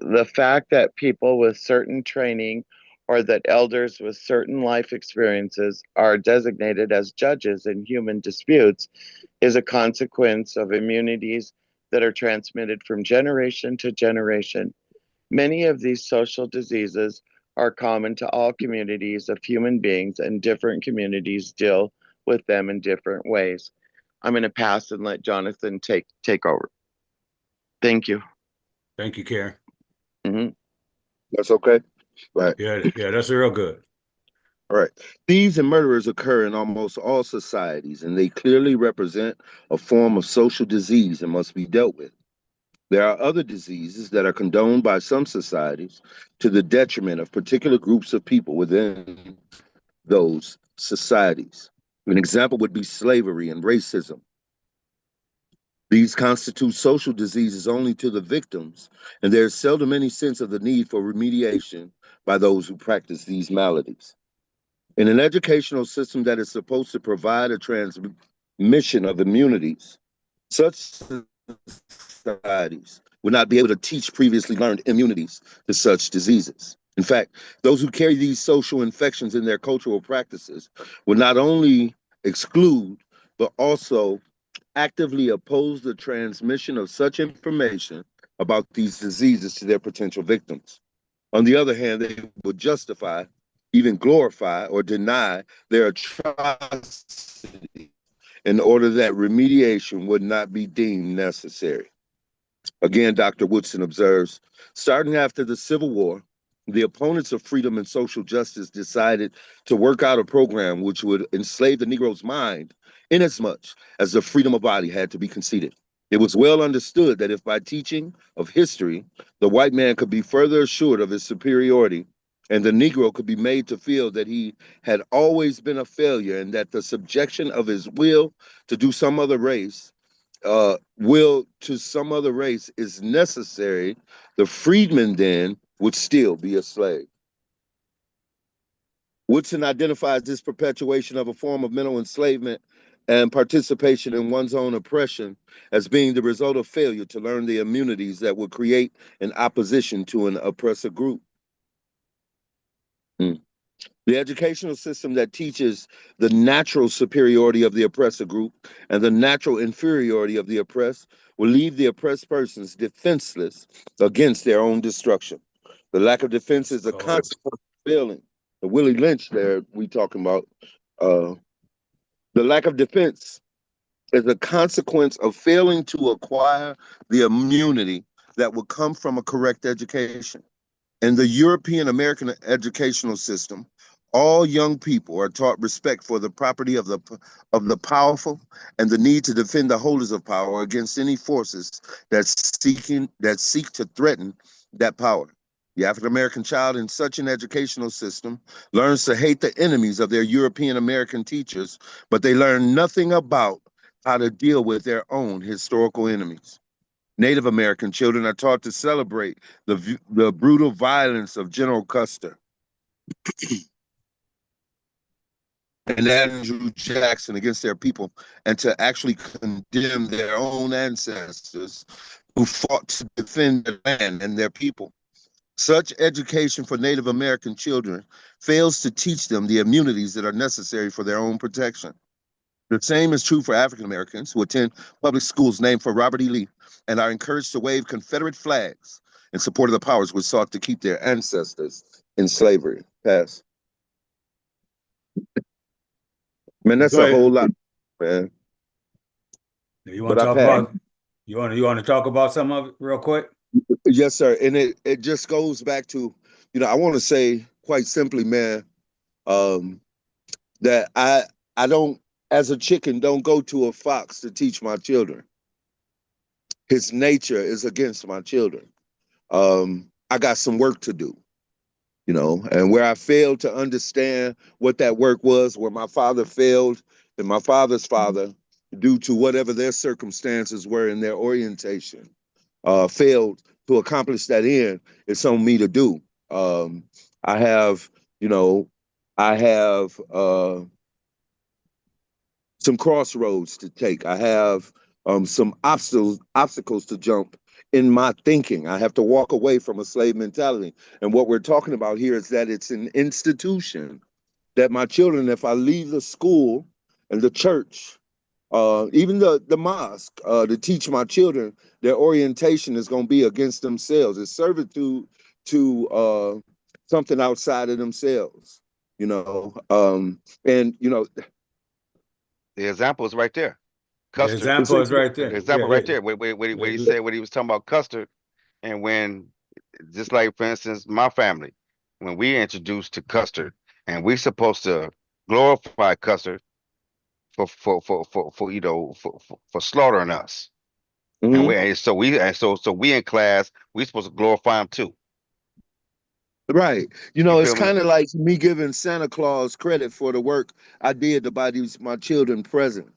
the fact that people with certain training or that elders with certain life experiences are designated as judges in human disputes is a consequence of immunities that are transmitted from generation to generation. Many of these social diseases are common to all communities of human beings, and different communities deal with them in different ways. I'm going to pass and let Jonathan take over. Thank you. Thank you, Karen. Mm-hmm. That's okay. Right. Yeah, that's real good. All right. Thieves and murderers occur in almost all societies, and they clearly represent a form of social disease and must be dealt with. There are other diseases that are condoned by some societies to the detriment of particular groups of people within those societies. An example would be slavery and racism. These constitute social diseases only to the victims, and there is seldom any sense of the need for remediation by those who practice these maladies. In an educational system that is supposed to provide a transmission of immunities, such societies would not be able to teach previously learned immunities to such diseases. In fact, those who carry these social infections in their cultural practices would not only exclude, but also actively oppose the transmission of such information about these diseases to their potential victims. On the other hand, they would justify, even glorify, or deny their atrocity in order that remediation would not be deemed necessary. Again, Dr. Woodson observes, starting after the Civil War, the opponents of freedom and social justice decided to work out a program which would enslave the Negro's mind inasmuch as the freedom of body had to be conceded. It was well understood that if by teaching of history, the white man could be further assured of his superiority, and the Negro could be made to feel that he had always been a failure and that the subjection of his will to do some other race will to some other race is necessary, the freedman then would still be a slave. Woodson identifies this perpetuation of a form of mental enslavement and participation in one's own oppression as being the result of failure to learn the immunities that would create an opposition to an oppressor group. The educational system that teaches the natural superiority of the oppressor group and the natural inferiority of the oppressed will leave the oppressed persons defenseless against their own destruction. The lack of defense is a consequence of failing. The Willie Lynch there we talking about. The lack of defense is a consequence of failing to acquire the immunity that will come from a correct education. In the European American educational system, all young people are taught respect for the property of the powerful and the need to defend the holders of power against any forces that seek to threaten that power. The African American child in such an educational system learns to hate the enemies of their European American teachers, but they learn nothing about how to deal with their own historical enemies. Native American children are taught to celebrate the brutal violence of General Custer and Andrew Jackson against their people, and to actually condemn their own ancestors who fought to defend their land and their people. Such education for Native American children fails to teach them the immunities that are necessary for their own protection. The same is true for African Americans who attend public schools named for Robert E. Lee and are encouraged to wave Confederate flags in support of the powers which sought to keep their ancestors in slavery. Pass. Man, that's a whole lot, man. You want to talk about? You want to talk about some of it real quick? Yes, sir. And it just goes back to, I want to say quite simply, man, um, that I don't, as a chicken, don't go to a fox to teach my children. His nature is against my children. I got some work to do, and where I failed to understand what that work was, where my father failed and my father's father, due to whatever their circumstances were in their orientation, failed to accomplish that end, it's on me to do. I have, you know, I have some crossroads to take. I have some obstacles to jump in my thinking. I have to walk away from a slave mentality. And what we're talking about here is that it's an institution that my children, if I leave the school and the church, even the mosque, to teach my children, their orientation is going to be against themselves. It's servitude to something outside of themselves, and The example is right there. The Custard. example is right The there. Yeah, example right there. Where he said what he was talking about custard, and when, just like for instance, my family, when we introduced to custard, and we supposed to glorify custard for slaughtering us, and Mhm. we in class, we supposed to glorify him too. Right. You It's feel me? kind of like me giving Santa Claus credit for the work I did to buy these my children present.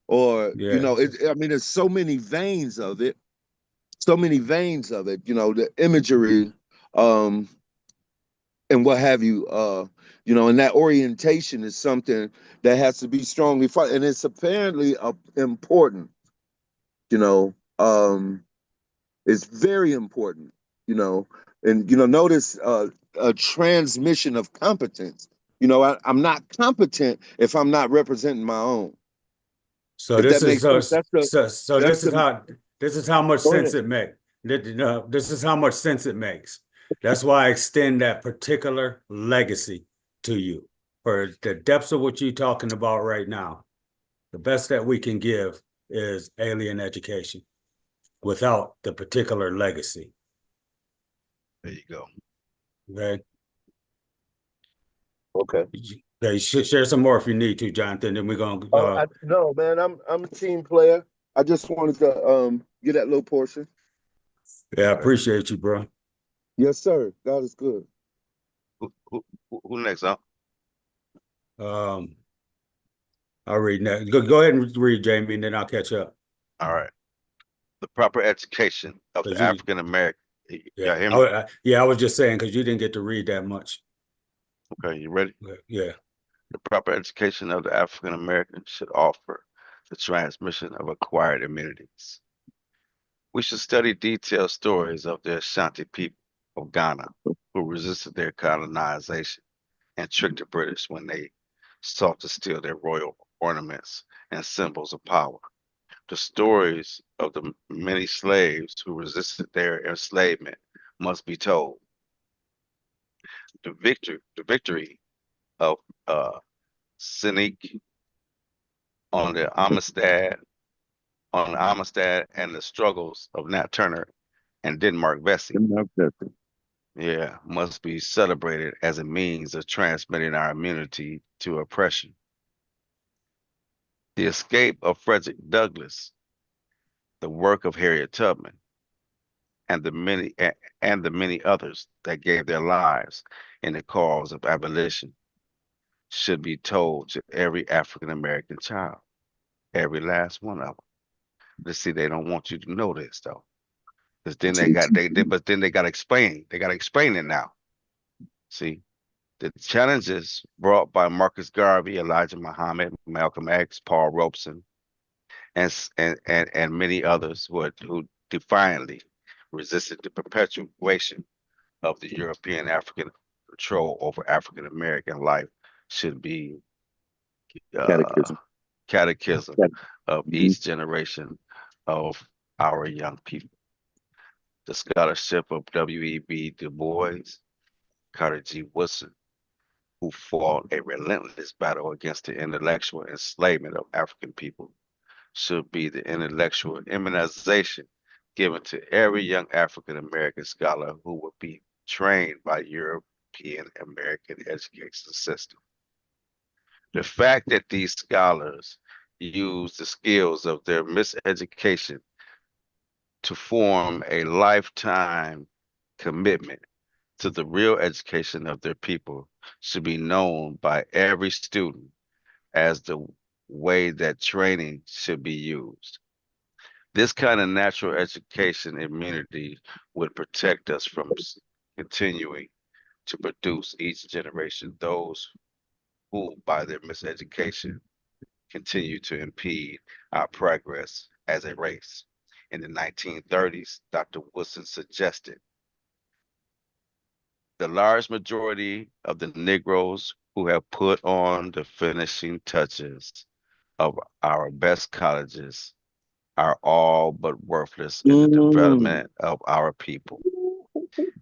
Or, yeah. I mean, there's so many veins of it, so many veins of it, the imagery, um, and what have you, and that orientation is something that has to be strongly fought. And it's apparently important, you know, um, it's very important, you know, and notice a transmission of competence. I'm not competent if I'm not representing my own. So If this that is makes so sense, that's the so that's the. this is how much Go sense ahead. it makes. This is how much sense it makes. That's why I extend that particular legacy to you for the depths of what you're talking about right now. The best that we can give is alien education without the particular legacy. There you go. Okay. Okay. Okay, share some more if you need to, Jonathan. Then we're gonna No, man, I'm a team player. I just wanted to get that little portion. yeah, I Okay. appreciate you, bro. Yes, sir. God is good. Who next, huh? Um, I'll read that. Go ahead and read, Jamie, and then I'll catch up. All right. The proper education of the Because you, African American. Y'all yeah, hear me? yeah, I was just saying because you didn't get to read that much. Okay, you ready? Yeah, The proper education of the African American should offer the transmission of acquired immunities. We should study detailed stories of the Ashanti people of Ghana who resisted their colonization and tricked the British when they sought to steal their royal ornaments and symbols of power. The stories of the many slaves who resisted their enslavement must be told. The victory of Cynic on the Amistad and the struggles of Nat Turner and Denmark Vesey, yeah, must be celebrated as a means of transmitting our immunity to oppression. The escape of Frederick Douglass, the work of Harriet Tubman, and the many others that gave their lives in the cause of abolition should be told to every African American child, every last one of them. Let's see, they don't want you to know this though. Because then but then they got to explain. They got to explain it now. See, the challenges brought by Marcus Garvey, Elijah Muhammad, Malcolm X, Paul Robeson, and many others who defiantly resisted the perpetuation of the European African control over African American life should be uh, Catechism. catechism of Mhm. each generation of our young people. The scholarship of W.E.B. Du Bois, Carter G. Woodson, who fought a relentless battle against the intellectual enslavement of African people, should be the intellectual immunization given to every young African American scholar who would be trained by European American education system. The fact that these scholars use the skills of their miseducation to form a lifetime commitment to the real education of their people should be known by every student as the way that training should be used. This kind of natural education immunity would protect us from continuing to produce each generation those who, by their miseducation, continue to impede our progress as a race. In the 1930s, Dr. Wilson suggested the large majority of the Negroes who have put on the finishing touches of our best colleges are all but worthless in the development of our people.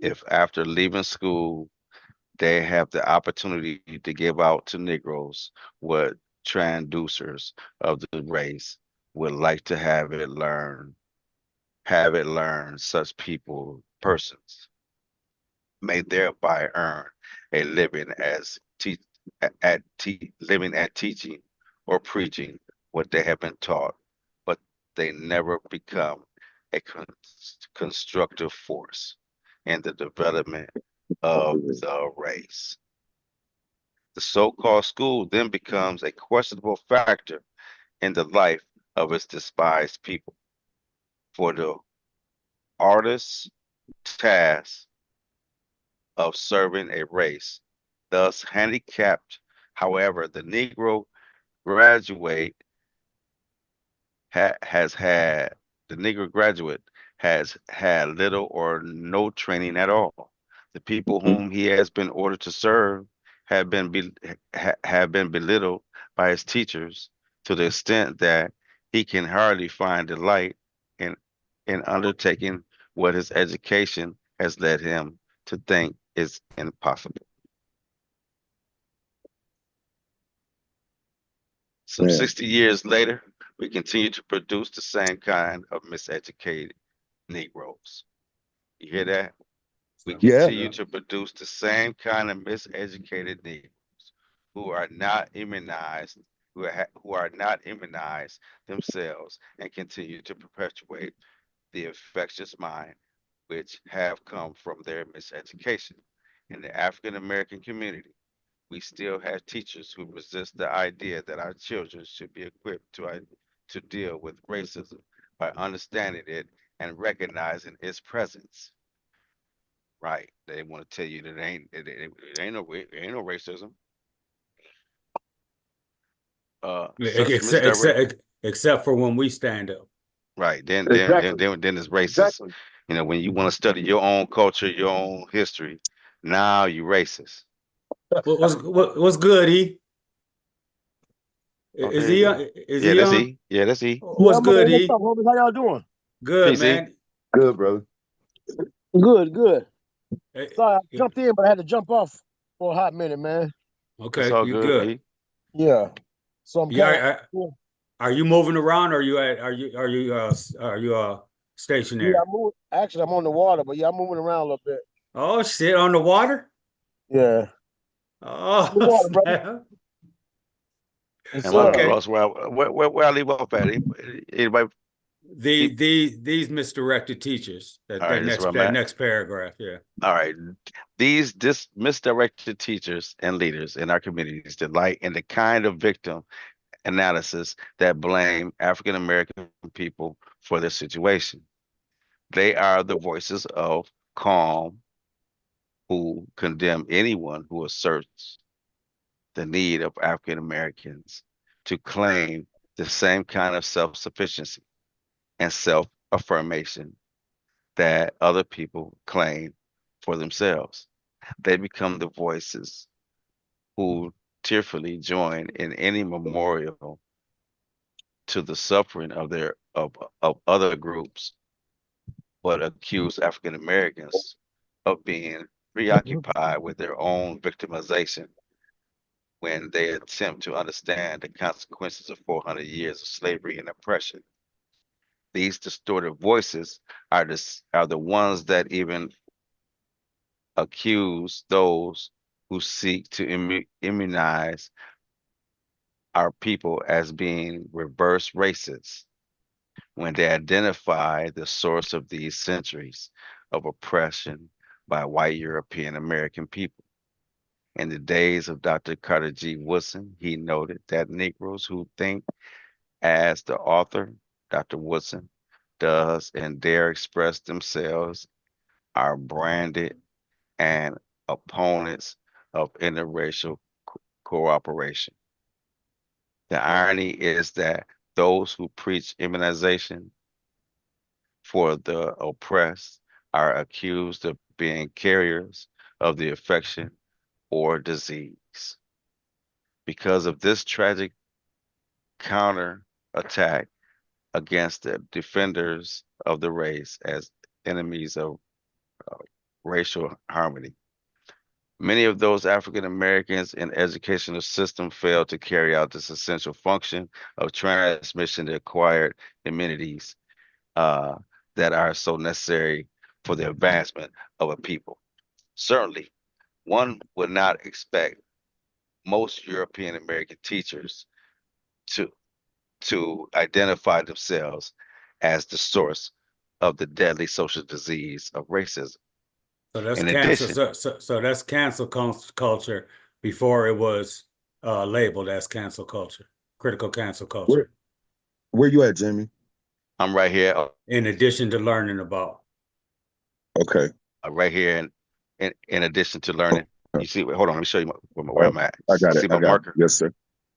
If after leaving school, they have the opportunity to give out to Negroes what transducers of the race would like to have it learn such people, persons may thereby earn a living as living at teaching or preaching what they have been taught, but they never become a constructive force in the development of the race. The so-called school then becomes a questionable factor in the life of its despised people. For the artist's task of serving a race, thus handicapped. However, the Negro graduate has had the Negro graduate has had little or no training at all. The people whom he has been ordered to serve have been belittled by his teachers to the extent that he can hardly find delight in undertaking what his education has led him to think is impossible. Some 60 years later, we continue to produce the same kind of miseducated Negroes. You hear that? We Yeah. continue to produce the same kind of miseducated Negroes who are not immunized, who are not immunized themselves and continue to perpetuate the infectious mind which have come from their miseducation. In the African American community, we still have teachers who resist the idea that our children should be equipped to deal with racism by understanding it and recognizing its presence. Right? They want to tell you that it ain't no racism. Such misdirect. Except for when we stand up. Right. Exactly. Then it's racist. Exactly. You know, when you want to study your own culture, your own history, now you racist. What's good, E? Oh, Is there you he go. on? Is Yeah, he that's on? E. Yeah, that's E. What's I'm on. good, What's E? up, homies? How y'all doing? Good, Peace, E. man. Good, brother. Good, good. Eh, Sorry, I eh, jumped in, but I had to jump off for a hot minute, man. It's Okay, all you good, good. E. Yeah. So I'm Yeah, kind of. are you moving around? Or are you Yeah, stationary? I'm moving. Actually, I'm on the water, but yeah, I'm moving around a little bit. Oh shit, on the water? Yeah. On the Oh water, brother. snap. Yes, And I sir. Okay. lost where I leave off at. Anybody? These misdirected teachers. All right, this is where I'm That at. next paragraph, yeah. All right. These misdirected teachers and leaders in our communities delight in the kind of victim analysis that blame African American people for their situation. They are the voices of calm who condemn anyone who asserts the need of African Americans to claim the same kind of self-sufficiency and self-affirmation that other people claim for themselves. They become the voices who tearfully join in any memorial to the suffering of other groups, but accuse African Americans of being preoccupied with their own victimization when they attempt to understand the consequences of 400 years of slavery and oppression. These distorted voices are the ones that even accuse those who seek to immunize our people as being reverse racists when they identify the source of these centuries of oppression by white European American people. In the days of Dr. Carter G. Woodson, he noted that Negroes who think as the author, Dr. Woodson, does and dare express themselves are branded and opponents of interracial cooperation. The irony is that those who preach immunization for the oppressed are accused of being carriers of the infection or disease. Because of this tragic counter attack against the defenders of the race as enemies of uh, racial harmony, many of those African Americans in educational system failed to carry out this essential function of transmission to acquired immunities uh, that are so necessary for the advancement of a people. Certainly, one would not expect most European American teachers to identify themselves as the source of the deadly social disease of racism. So that's In cancel. addition, So that's cancel culture before it was labeled as cancel culture, critical cancel culture. Where you at, Jamie? I'm right here. In addition to learning about. Okay. Right here, in addition to learning, you see. Hold on, let me show you where I'm at. I got it. See my marker? Yes, sir.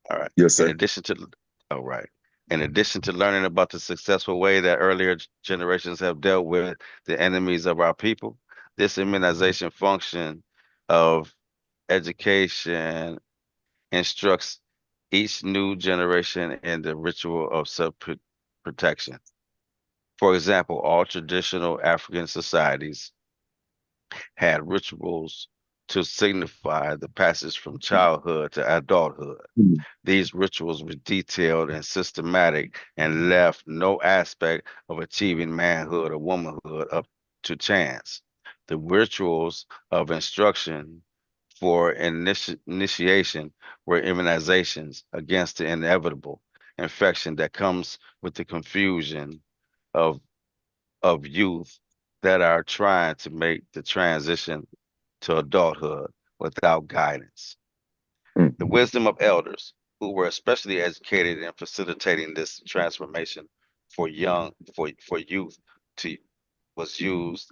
All right. Yes, sir. In addition to, all right. In addition to learning about the successful way that earlier generations have dealt with the enemies of our people, this immunization function of education instructs each new generation in the ritual of self-protection. For example, all traditional African societies had rituals to signify the passage from childhood to adulthood. Mhm. These rituals were detailed and systematic and left no aspect of achieving manhood or womanhood up to chance. The rituals of instruction for initiation were immunizations against the inevitable infection that comes with the confusion of youth that are trying to make the transition to adulthood without guidance. The wisdom of elders who were especially educated in facilitating this transformation for youth to was used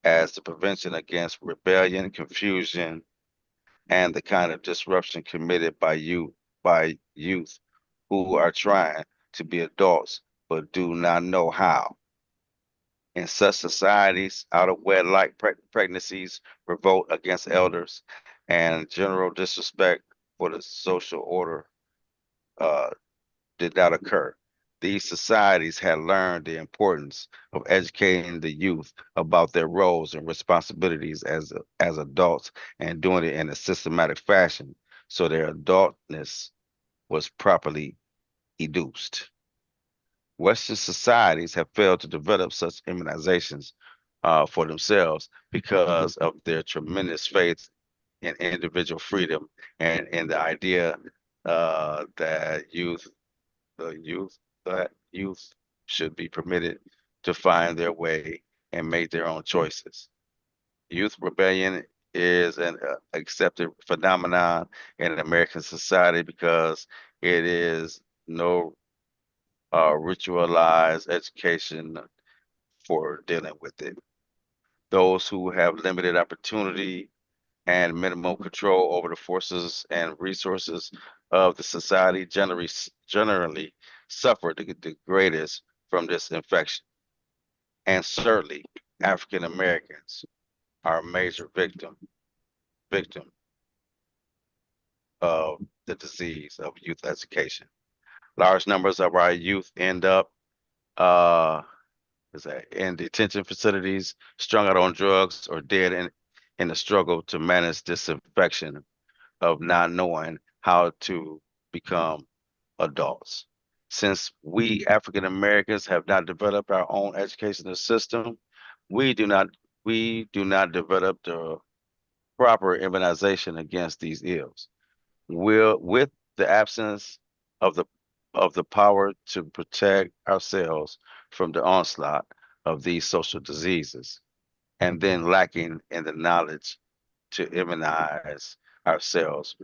as the prevention against rebellion, confusion, and the kind of disruption committed by youth who are trying to be adults but do not know how. In such societies, out of wedlock pregnancies, revolt against elders, and general disrespect for the social order uh, did not occur. These societies had learned the importance of educating the youth about their roles and responsibilities as adults and doing it in a systematic fashion so their adultness was properly educed. Western societies have failed to develop such immunizations for themselves because of their tremendous faith in individual freedom and in the idea that the youth, that youth should be permitted to find their way and make their own choices. Youth rebellion is an accepted phenomenon in American society because it is no ritualized education for dealing with it. Those who have limited opportunity and minimum control over the forces and resources of the society generally suffer the greatest from this infection. And certainly African Americans are a major victim of the disease of youth education. Large numbers of our youth end up uh, in detention facilities, strung out on drugs, or dead in the struggle to manage this infection of not knowing how to become adults. Since we African Americans have not developed our own educational system, we do not we do not develop the proper immunization against these ills. With the absence of the power to protect ourselves from the onslaught of these social diseases, and then lacking in the knowledge to immunize ourselves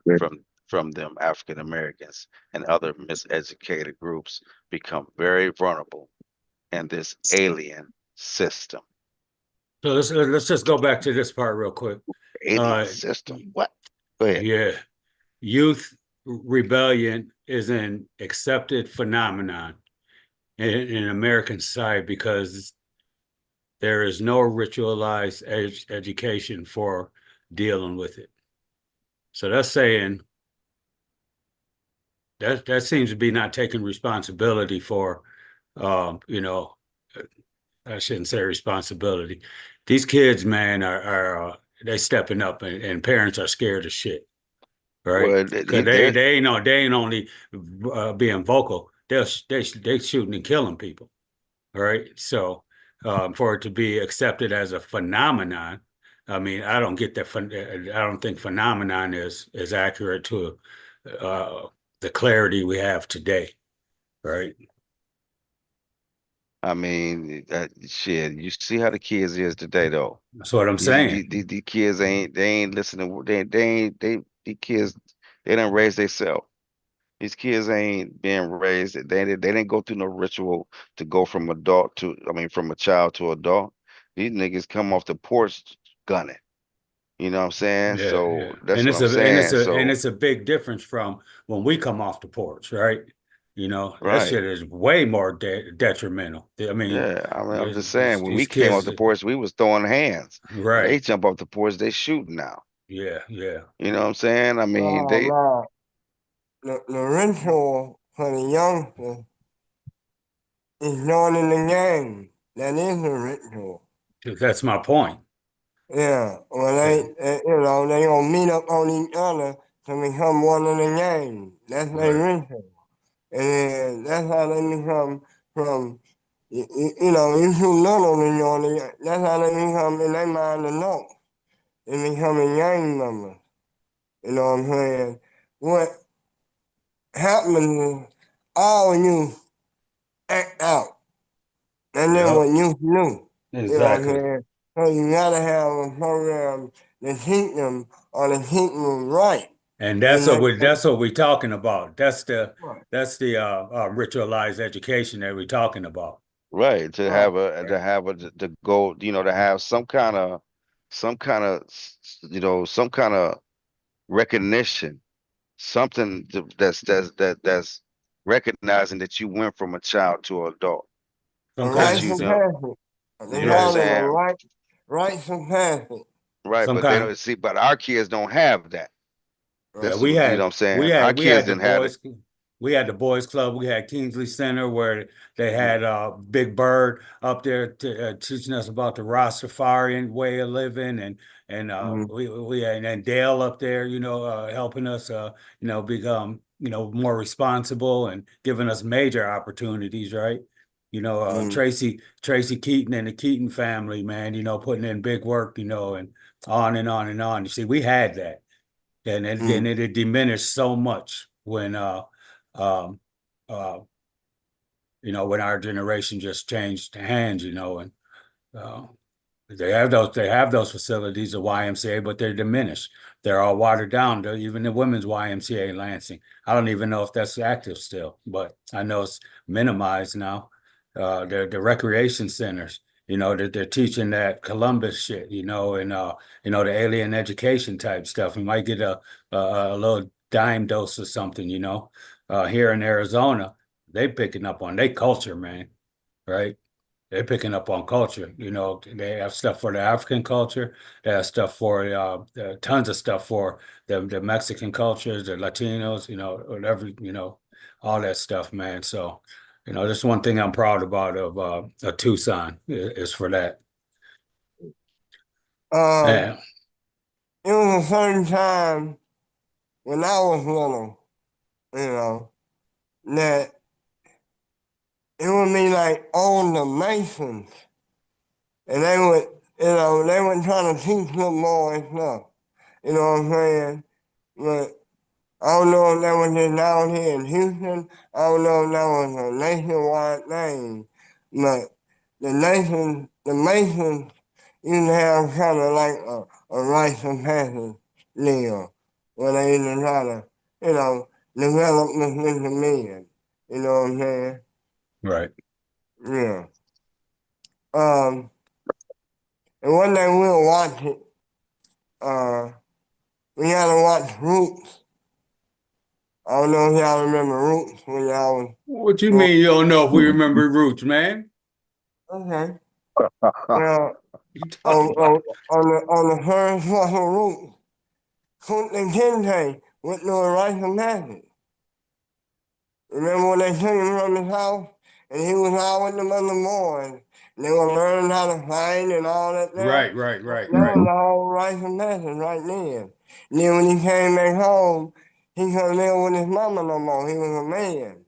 from them, African Americans and other miseducated groups become very vulnerable in this alien system. So let's just go back to this part real quick. Alien system. What? Go ahead. Yeah. Youth rebellion is an accepted phenomenon in American society because there is no ritualized education for dealing with it. So that's saying that seems to be not taking responsibility for, you know, I shouldn't say responsibility. These kids, man, are they stepping up, and parents are scared of shit, right? Well, Because they ain't only being vocal. They shooting and killing people, right? So for it to be accepted as a phenomenon, I mean, I don't get that. I don't think phenomenon is accurate to the clarity we have today, right? I mean, shit. You see how the kids is today, though. That's what I'm saying. These kids ain't listening. These kids they didn't raise themselves. These kids ain't being raised. They didn't go through no ritual to go from from a child to adult. These niggas come off the porch gunning. You know what I'm saying? Yeah, So yeah. that's And what it's I'm a and saying. So it's a big difference from when we come off the porch, right? You know, that right. shit is way more detrimental. I mean, Yeah, I mean, I'm just saying, when we these came off kids, the porch, we was throwing hands. They right? jump off the porch, they shooting now. Yeah, yeah. You know what I'm saying? I mean, Oh, they no. The ritual for the youngster is joining the gang. That is the ritual. That's my point. Yeah, well, Yeah, they gonna meet up on each other to become one of the gang. That's their right. ritual. And that's how they become from, you too little to join the gang. That's how they become in their mind adults. They become a gang member. You know what I'm saying? What happens is all you act out. And then Yep. what you knew. You know what I'm Exactly. saying? So you gotta have a program to teach them or to teach them right. And And that's what we're talking about. right. That's the ritualized education that we're talking about. right to Right. have a to go, to have some kind of recognition, something that's recognizing that you went from a child to an adult. A Some kind Because rites of you of know, passage. They you know what I'm yeah, call it a saying? rites of passage. Right, some but they kind. don't see, but our kids don't have that. Yeah, That's what, you know what I'm saying? Our we kids had the didn't have it. boys club. We had Kingsley Center where they Mhm. had Big Bird up there teaching us about the Rastafarian way of living, and Mm-hmm. we had and Dale up there, helping us become more responsible and giving us major opportunities, right? Mm-hmm. Tracy Keaton and the Keaton family, man, putting in big work, and on and on and on. You see, we had that. And then it diminished so much when um uh when our generation just changed hands, and uh they have those facilities, the YMCA, but they're diminished. They're all watered down. Even the women's YMCA in Lansing. I don't even know if that's active still, but I know it's minimized now. The recreation centers, they're teaching that Columbus shit, and the alien education type stuff. You might get a little dime dose or something, Here in Arizona, they picking up on their culture, man, right? They're picking up on culture. They have stuff for the African culture. They have stuff for tons of stuff for the Mexican cultures, the Latinos, whatever, all that stuff, man. So, that's one thing I'm proud about of Tucson is for that. Um, Yeah. it was a certain time when I was little, that it would be like all the Masons, and they would, they would try to teach the boys stuff. You know what I'm saying? But I don't know if that was just down here in Houston. I don't know if that was a nationwide thing. But the Masons used to have kind of like a rites of passage deal where they used to try to, develop this into men. You know what I'm saying? Right. Yeah. And one day we'll watch it. We gotta watch Roots. I don't know if y'all remember Roots when y'all was. What you mean you don't know if we remember Roots, man? Okay. Well, You on, talking about? on, on the first fucking Roots, Kunta Kinte went through a rites of passage. Remember when they took him from his house and he was out with them other boys? And they were learning how to fight and all that there. Right. That was the whole rites of passage right then. And then when he came back home, he couldn't live with his mama no more. He was a man.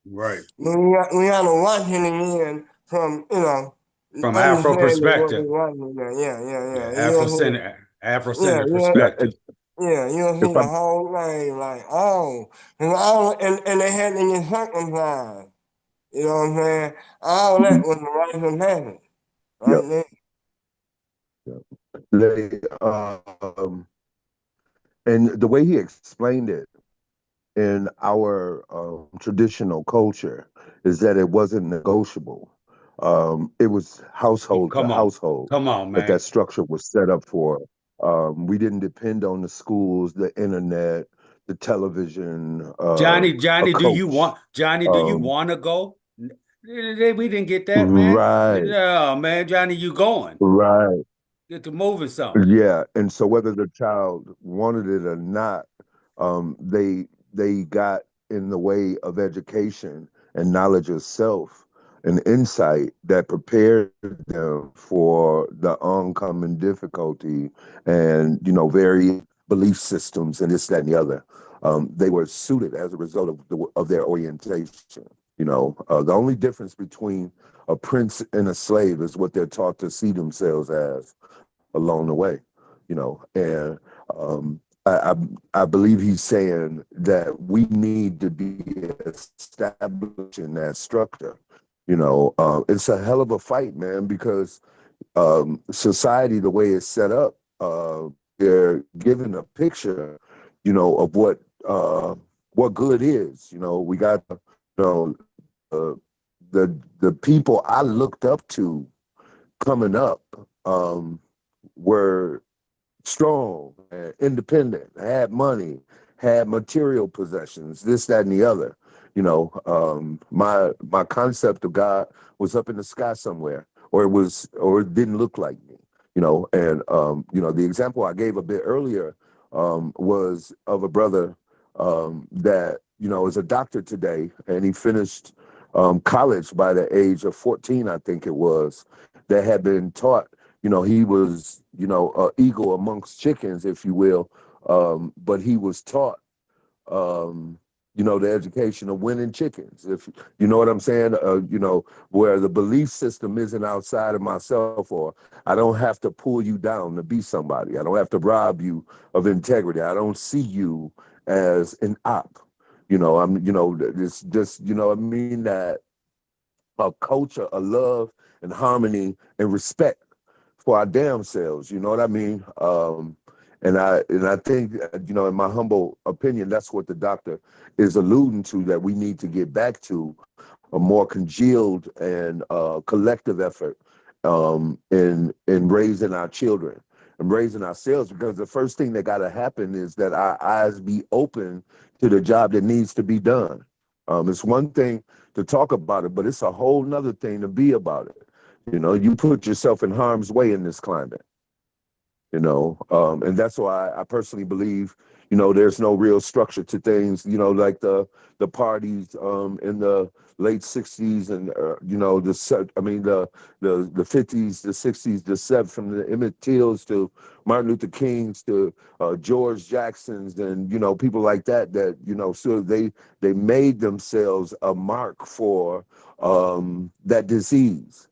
Right. We had to watch it again from, From Afro understanding what we perspective. watching there. Yeah. Afrocentric Yeah, perspective. you'll If see the whole thing like, oh, and they had to get circumcised. You know what I'm saying? All that was the right of heaven, Yep. right They, and the way he explained it in our traditional culture is that it wasn't negotiable. It was Oh, household to household come on, that that man. structure was set up for. We didn't depend on the schools, the internet, the television, a coach. Johnny, do you Um, want to go? We didn't get that, man. right, No, man, Johnny, you going. right. Get to moving something. Yeah, and so whether the child wanted it or not, they got in the way of education and knowledge of self and insight that prepared them for the oncoming difficulty and very belief systems and this, that, and the other. They were suited as a result of their orientation. The only difference between a prince and a slave is what they're taught to see themselves as along the way, and I believe he's saying that we need to be establishing that structure. It's a hell of a fight, man, because society, the way it's set up, they're giving a picture, of what good is. We got, uh, the people I looked up to coming up. Were strong, independent, had money, had material possessions, this, that, and the other. My concept of God was up in the sky somewhere, or it didn't look like me. And the example I gave a bit earlier was of a brother that is a doctor today, and he finished college by the age of 14, I think it was, that had been taught. He was, eagle amongst chickens, if you will. But he was taught, the education of winning chickens, if you know what I'm saying, where the belief system isn't outside of myself, or I don't have to pull you down to be somebody. I don't have to rob you of integrity. I don't see you as an op. It's just, I mean, that a culture of love and harmony and respect for our damn selves. You know what I mean? And I think, in my humble opinion, that's what the doctor is alluding to, that we need to get back to a more congealed and collective effort in raising our children and raising ourselves, because the first thing that got to happen is that our eyes be open to the job that needs to be done. It's one thing to talk about it, but it's a whole nother thing to be about it. You put yourself in harm's way in this climate, and that's why I personally believe, You know, there's no real structure to things. You know, like the parties in the late '60s and you know the '50s, the '60s, the '70s, from the Emmett Tills to Martin Luther King's to George Jackson's and you know people like that you know so they made themselves a mark for that disease.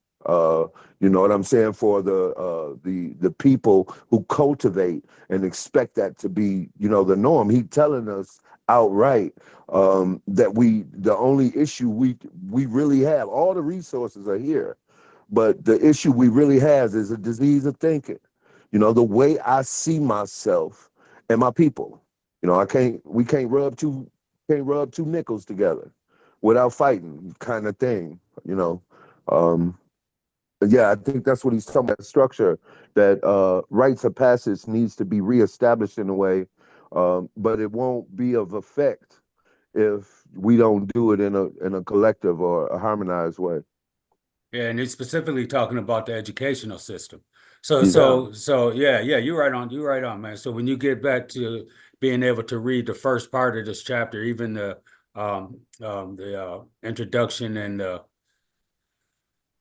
You know what I'm saying? For the people who cultivate and expect that to be, you know, the norm. He telling us outright that the only issue we really have, all the resources are here, but the issue we really have is a disease of thinking. You know, the way I see myself and my people. You know, we can't rub two nickels together without fighting, kind of thing. You know. Yeah, I think that's what he's talking about. Structure that rites of passage needs to be reestablished in a way, but it won't be of effect if we don't do it in a collective or a harmonized way. Yeah, and he's specifically talking about the educational system. So, Yeah, you're right on, man. So when you get back to being able to read the first part of this chapter, even the introduction and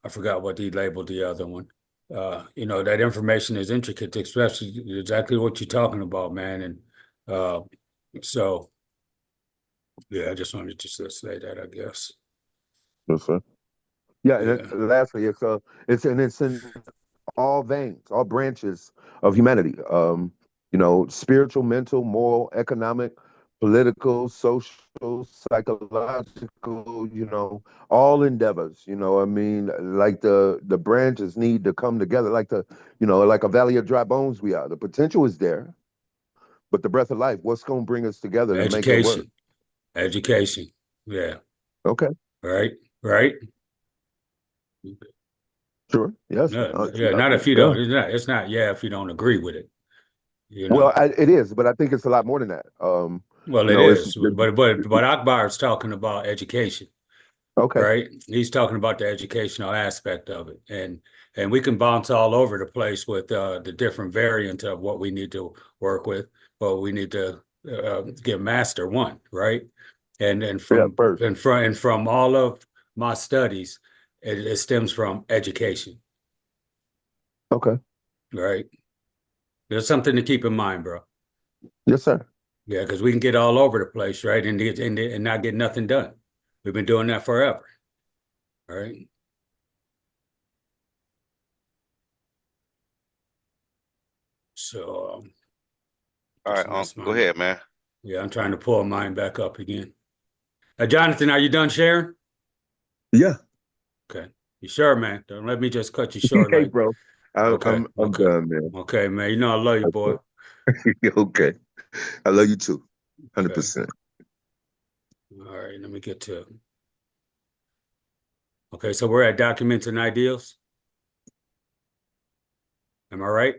I forgot what he labeled the other one. You know, that information is intricate, especially exactly what you're talking about, man. And so, yeah, I just wanted to just say that, I guess. yes, sir. Yeah, and Yeah, lastly, it's in all veins, all branches of humanity. You know, spiritual, mental, moral, economic, political, social, psychological, you know, all endeavors, you know, I mean, like the branches need to come together, you know, like a valley of dry bones we are. The potential is there, but the breath of life, what's going to bring us together to make it work? education. Yeah, Okay, right, right. sure, yes. No, yeah, not if you Yeah. don't. It's not. Yeah, if you don't agree with it, you Well, know. it is, but I think it's a lot more than that. Well, You it know, it's is, but Akbar is talking about education, okay. right? He's talking about the educational aspect of it, and we can bounce all over the place with the different variants of what we need to work with, but we need to get master one, right? And Yeah, from first. and from all of my studies, it stems from education, Okay. right? There's something to keep in mind, bro. Yes, sir. Yeah, because we can get all over the place, right? And not get nothing done. We've been doing that forever, right? So All just right, missed go mine. ahead, man. Yeah, I'm trying to pull mine back up again. Jonathan, are you done sharing? Yeah. Okay. You sure, man? Don't let me just cut you short Hey, like, bro. okay, I'm okay. done, man. Okay, man. You know I love you, boy. Okay. I love you too. Okay. 100%. All right, let me get to okay, so we're at documents and ideals. Am I right?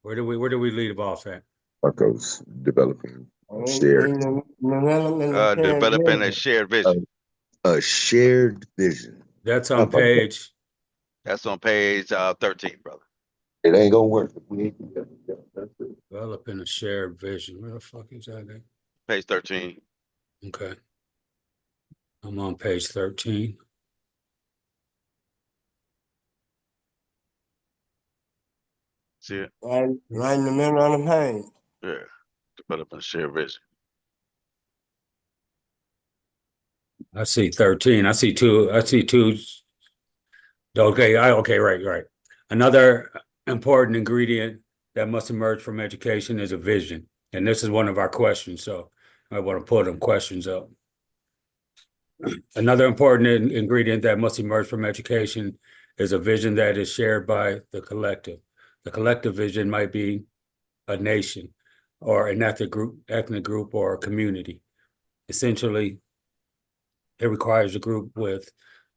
Where do we leave off at? Marcos developing shared Developing a shared a, vision. a shared vision. That's How on about that? page. That's on page 13, brother. It ain't gonna work. We ain't together. Yeah, that's it. Developing a shared vision. Where the fuck is that at? Page 13. Okay. I'm on page 13. See it? right in the middle of the page. Yeah. Developing a shared vision. I see 13. I see two. Okay, right. Another important ingredient that must emerge from education is a vision. And this is one of our questions. So I want to put them questions up. Another important ingredient that must emerge from education is a vision that is shared by the collective. The collective vision might be a nation or an ethnic group or a community. Essentially, it requires a group with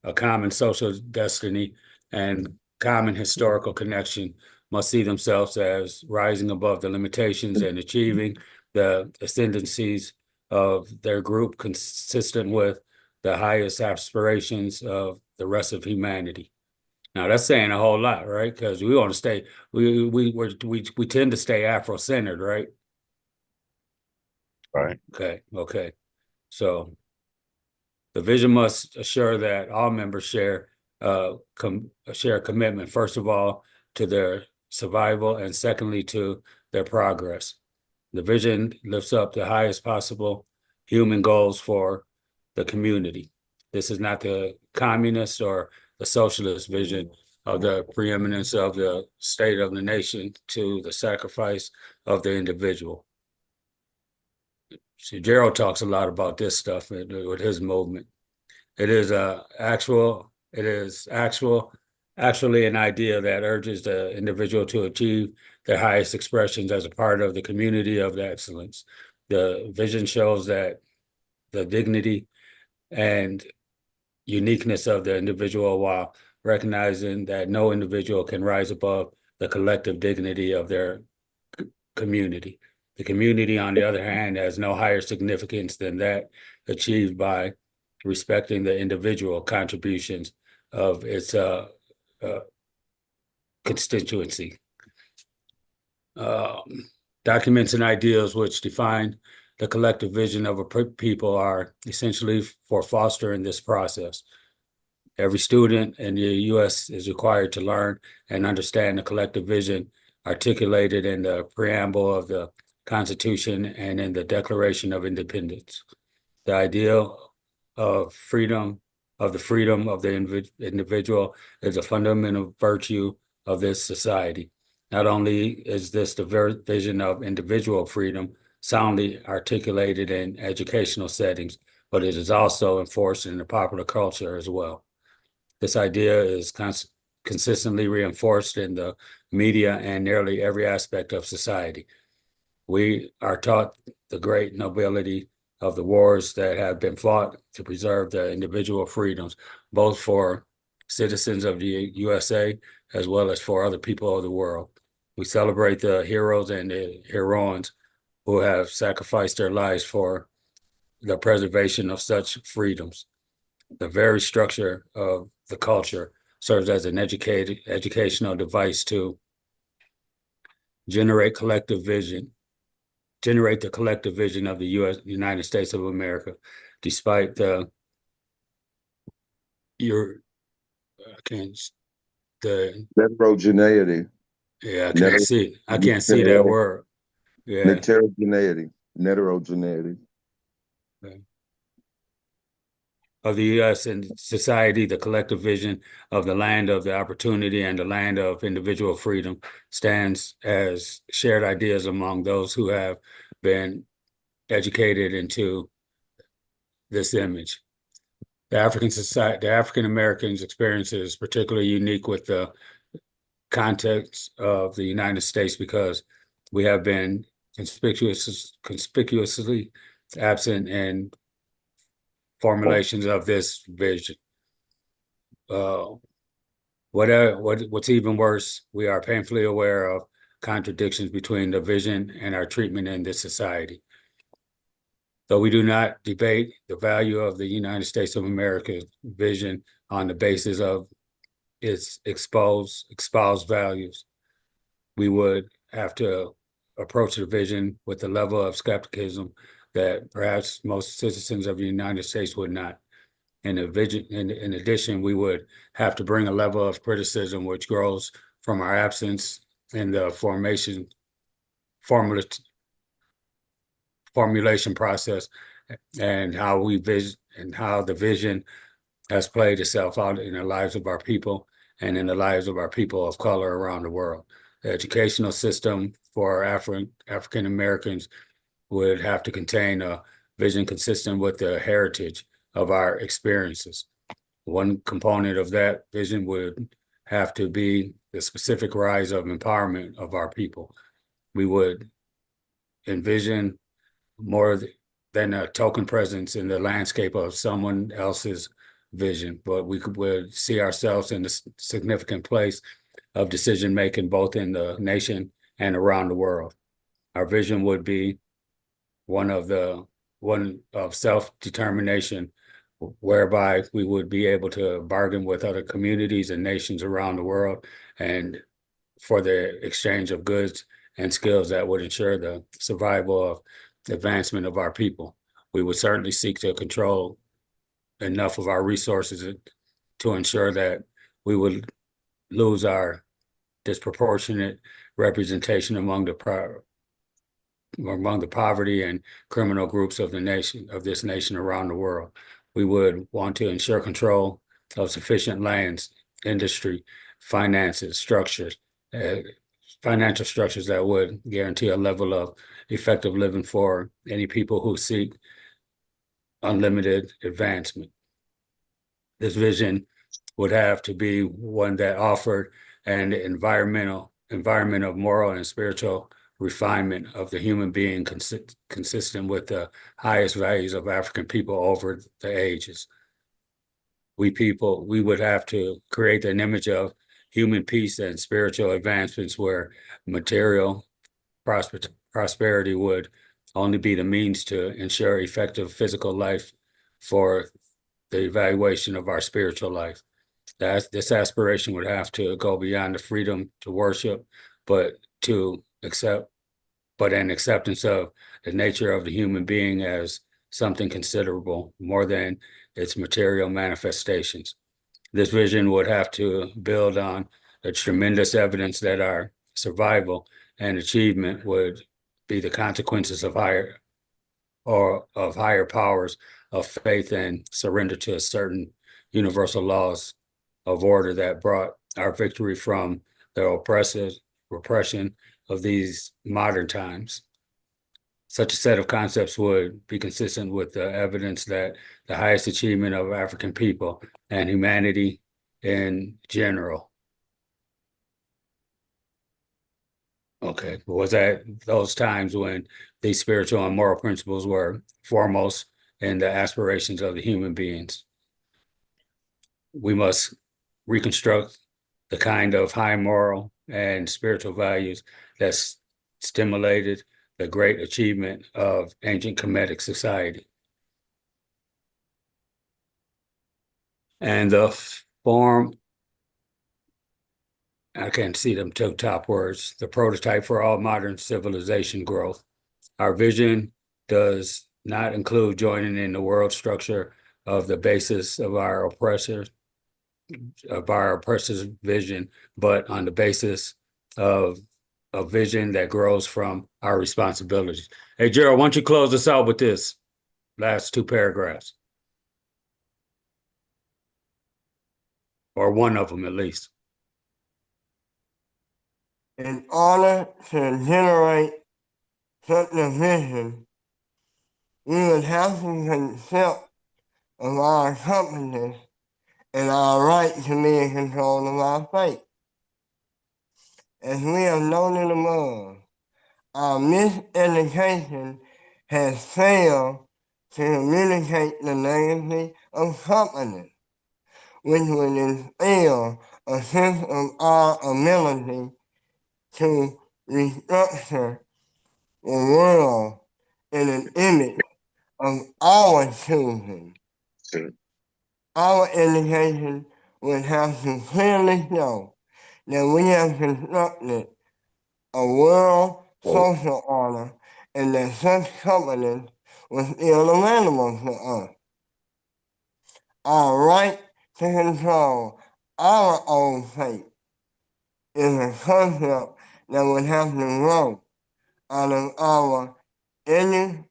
a common social destiny and common historical connection must see themselves as rising above the limitations and achieving the ascendancies of their group consistent with the highest aspirations of the rest of humanity. Now that's saying a whole lot, right? Because we want to stay, we tend to stay Afro-centered, right? Right. Okay. So the vision must assure that all members share share a commitment, first of all, to their survival, and secondly, to their progress. The vision lifts up the highest possible human goals for the community. This is not the communist or the socialist vision of the preeminence of the state of the nation to the sacrifice of the individual. See, Gerald talks a lot about this stuff with his movement. It is actually an idea that urges the individual to achieve their highest expressions as a part of the community of excellence. The vision shows that the dignity and uniqueness of the individual, while recognizing that no individual can rise above the collective dignity of their community. The community, on the other hand, has no higher significance than that achieved by respecting the individual contributions of its constituency. Documents and ideals which define the collective vision of a people are essentially for fostering this process. Every student in the U.S. is required to learn and understand the collective vision articulated in the preamble of the Constitution and in the Declaration of Independence. The ideal of freedom, of the individual, is a fundamental virtue of this society. Not only is this the vision of individual freedom soundly articulated in educational settings, but it is also enforced in the popular culture as well. This idea is consistently reinforced in the media and nearly every aspect of society. We are taught the great nobility of the wars that have been fought to preserve the individual freedoms, both for citizens of the USA as well as for other people of the world. We celebrate the heroes and the heroines who have sacrificed their lives for the preservation of such freedoms. The very structure of the culture serves as an educational device to generate the collective vision of the United States of America, despite the heterogeneity. Yeah, I can't see that word. Yeah. Heterogeneity. Okay. Of the U.S. and society, the collective vision of the land of the opportunity and the land of individual freedom stands as shared ideas among those who have been educated into this image. The African Americans' experience is particularly unique with the context of the United States because we have been conspicuously absent in formulations of this vision. What's even worse, we are painfully aware of contradictions between the vision and our treatment in this society. Though we do not debate the value of the United States of America's vision on the basis of its espoused values, we would have to approach the vision with the level of skepticism that perhaps most citizens of the United States would not. In addition, we would have to bring a level of criticism which grows from our absence in the formulation process and how the vision has played itself out in the lives of our people and in the lives of our people of color around the world. The educational system for African Americans would have to contain a vision consistent with the heritage of our experiences. One component of that vision would have to be the specific rise of empowerment of our people. We would envision more than a token presence in the landscape of someone else's vision, but would see ourselves in a significant place of decision-making, both in the nation and around the world. Our vision would be one of self-determination whereby we would be able to bargain with other communities and nations around the world and for the exchange of goods and skills that would ensure the survival of advancement of our people. We would certainly seek to control enough of our resources to ensure that we would lose our disproportionate representation among the poverty and criminal groups of this nation around the world. We would want to ensure control of sufficient lands, industry, finances, structures, financial structures that would guarantee a level of effective living for any people who seek unlimited advancement. This vision would have to be one that offered an environment of moral and spiritual refinement of the human being consistent with the highest values of African people over the ages. We would have to create an image of human peace and spiritual advancements where material prosperity would only be the means to ensure effective physical life for the evaluation of our spiritual life. This aspiration would have to go beyond the freedom to worship, but an acceptance of the nature of the human being as something considerable more than its material manifestations. This vision would have to build on the tremendous evidence that our survival and achievement would be the consequences of higher powers of faith and surrender to certain universal laws of order that brought our victory from the oppressive repression of these modern times. Such a set of concepts would be consistent with the evidence that the highest achievement of African people and humanity in general. Okay, was that those times when these spiritual and moral principles were foremost in the aspirations of the human beings? We must reconstruct the kind of high moral and spiritual values that stimulated the great achievement of ancient Kemetic society. And the form, I can't see them two top words, the prototype for all modern civilization growth. Our vision does not include joining in the world structure of the basis of our oppressor's vision, but on the basis of a vision that grows from our responsibilities. Hey, Gerald, why don't you close us out with this last two paragraphs? Or one of them, at least. In order to generate such a vision, we would have to consult of our competence and our right to be in control of our fate. As we have noted above, our miseducation has failed to communicate the legacy of competence, which would instill a sense of our ability to restructure the world in an image of our choosing. Our education would have to clearly show that we have constructed a world social order and that such competence was still available to us. Our right to control our own fate is a concept that would have to grow out of our educational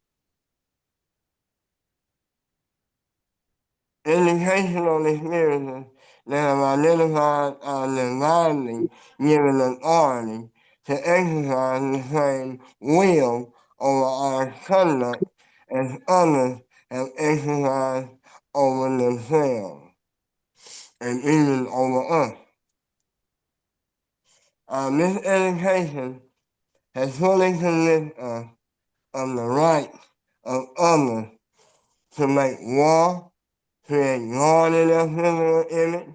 experiences that have identified our divinely given authority to exercise the same will over our conduct as others have exercised over themselves and even over us. Our miseducation has fully convinced us of the right of others to make war, create more than their physical image,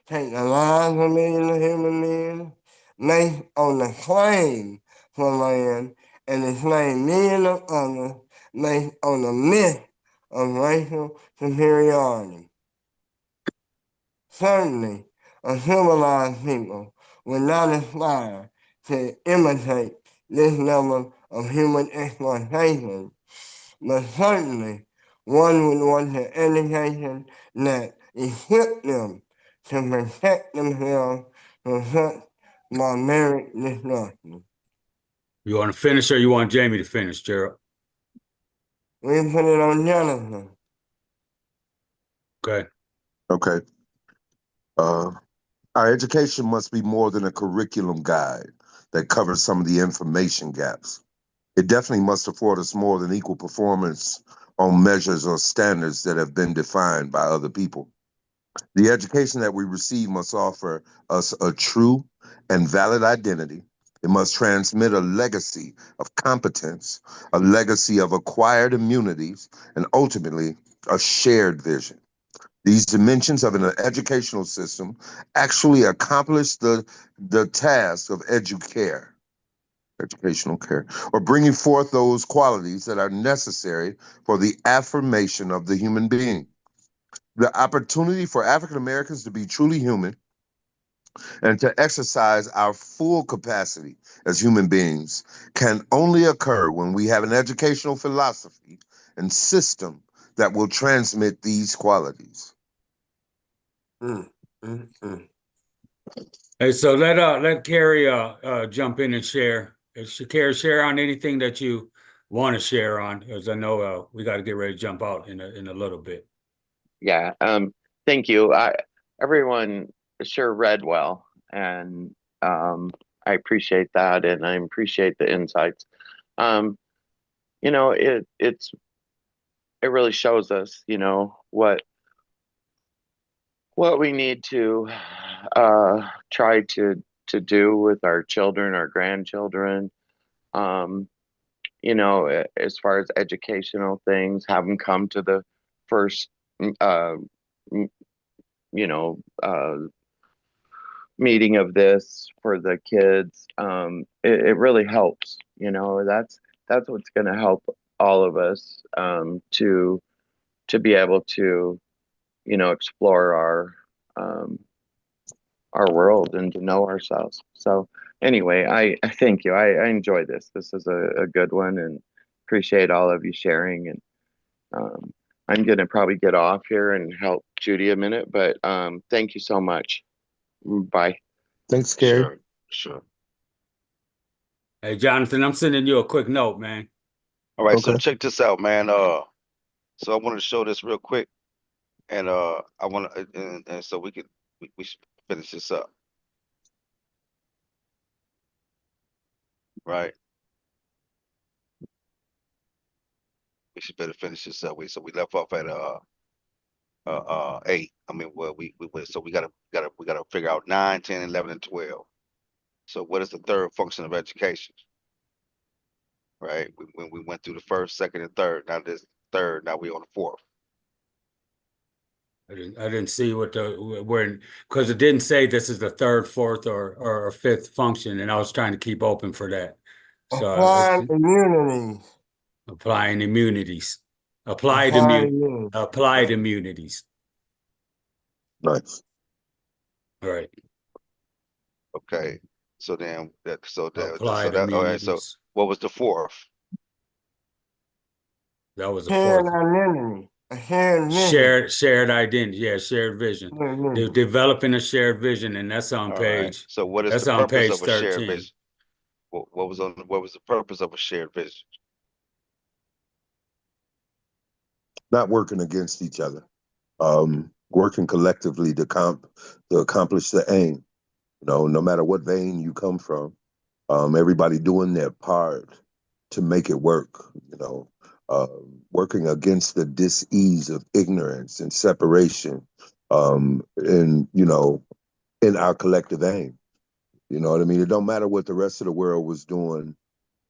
take the lives of millions of human beings, based on the claim for land, and enslave millions of others based on the myth of racial superiority. Certainly, a civilized people would not aspire to imitate this level of human exploitation, but certainly one would want an education that equipped them to protect themselves from such barbaric destruction. You want to finish or you want Jamie to finish, Gerald? We put it on Jonathan. Okay. Okay. Our education must be more than a curriculum guide that covers some of the information gaps. It definitely must afford us more than equal performance on measures or standards that have been defined by other people. The education that we receive must offer us a true and valid identity. It must transmit a legacy of competence, a legacy of acquired immunities, and ultimately a shared vision. These dimensions of an educational system actually accomplish the task of educational care, or bringing forth those qualities that are necessary for the affirmation of the human being. The opportunity for African Americans to be truly human and to exercise our full capacity as human beings can only occur when we have an educational philosophy and system that will transmit these qualities. Hey, so let Carrie jump in and share. Carrie, share on anything that you want to share on, as I know we got to get ready to jump out in a little bit. Yeah. Thank you. Everyone sure read well, and I appreciate that, and I appreciate the insights. You know, it really shows us, you know, what we need to try to do with our children, our grandchildren. You know, as far as educational things, have them come to the first, you know, meeting of this for the kids. It really helps. You know, that's what's going to help all of us to be able to, you know, explore our world and to know ourselves. So anyway, I thank you. I enjoy this. This is a good one, and appreciate all of you sharing. And I'm gonna probably get off here and help Judy a minute, but thank you so much. Bye. Thanks, Carrie. Sure. Hey, Jonathan, I'm sending you a quick note, man. All right, Okay. so check this out, man. So I wanted to show this real quick, and I want to, and so we should finish this up, right? We should better finish this up. We left off at 8. I mean, well, we went, so we gotta figure out 9, 10, 11, and 12. So what is the third function of education? Right? When we went through the first, second, and third. Now this third. Now we on the fourth. I didn't see what where, because it didn't say this is the third, fourth, or fifth function, and I was trying to keep open for that. So Applied immunities. applying immunities, Applied immunities. applied immunities. Nice. All right. Okay. So then Applied all right. So immunities. what was the fourth? That was the Shared fourth. identity. A shared vision. Shared identity. Yeah, shared vision. They're developing a shared vision, and that's on All right. page. So what is That's the on purpose page of a shared 13. vision? What was the purpose of a shared vision? Not working against each other. Working collectively to accomplish the aim. You know, no matter what vein you come from, everybody doing their part to make it work. You know, working against the dis-ease of ignorance and separation, and you know, in our collective aim. You know what I mean? It don't matter what the rest of the world was doing.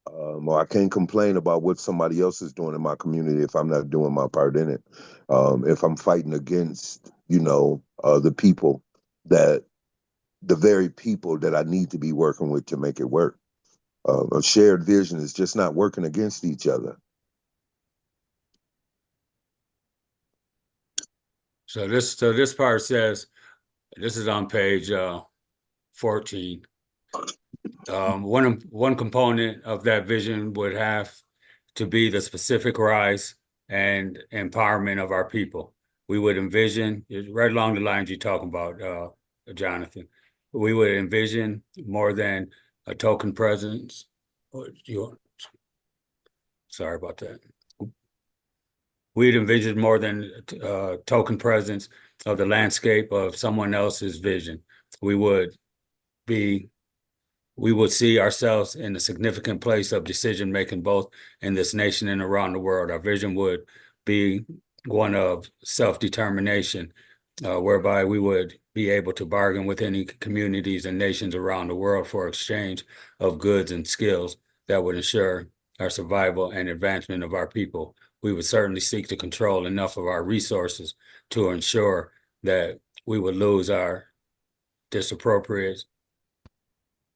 Or I can't complain about what somebody else is doing in my community if I'm not doing my part in it. If I'm fighting against, you know, the very people that I need to be working with to make it work. A shared vision is just not working against each other. So this part says, this is on page 14. One component of that vision would have to be the specific rise and empowerment of our people. We would envision, right along the lines you're talking about, Jonathan, we would envision more than a token presence. Sorry about that. We'd envision more than token presence of the landscape of someone else's vision. We would see ourselves in a significant place of decision making, both in this nation and around the world. Our vision would be one of self-determination, whereby we would be able to bargain with any communities and nations around the world for exchange of goods and skills that would ensure our survival and advancement of our people. We would certainly seek to control enough of our resources to ensure that we would lose our disappropriate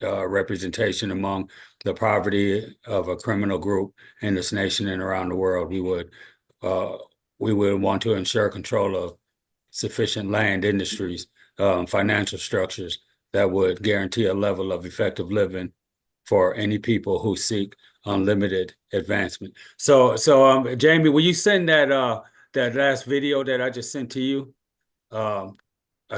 representation among the poverty of a criminal group in this nation and around the world. We would want to ensure control of sufficient land industries, financial structures that would guarantee a level of effective living for any people who seek unlimited advancement. So Jamie, will you send that that last video that I just sent to you? I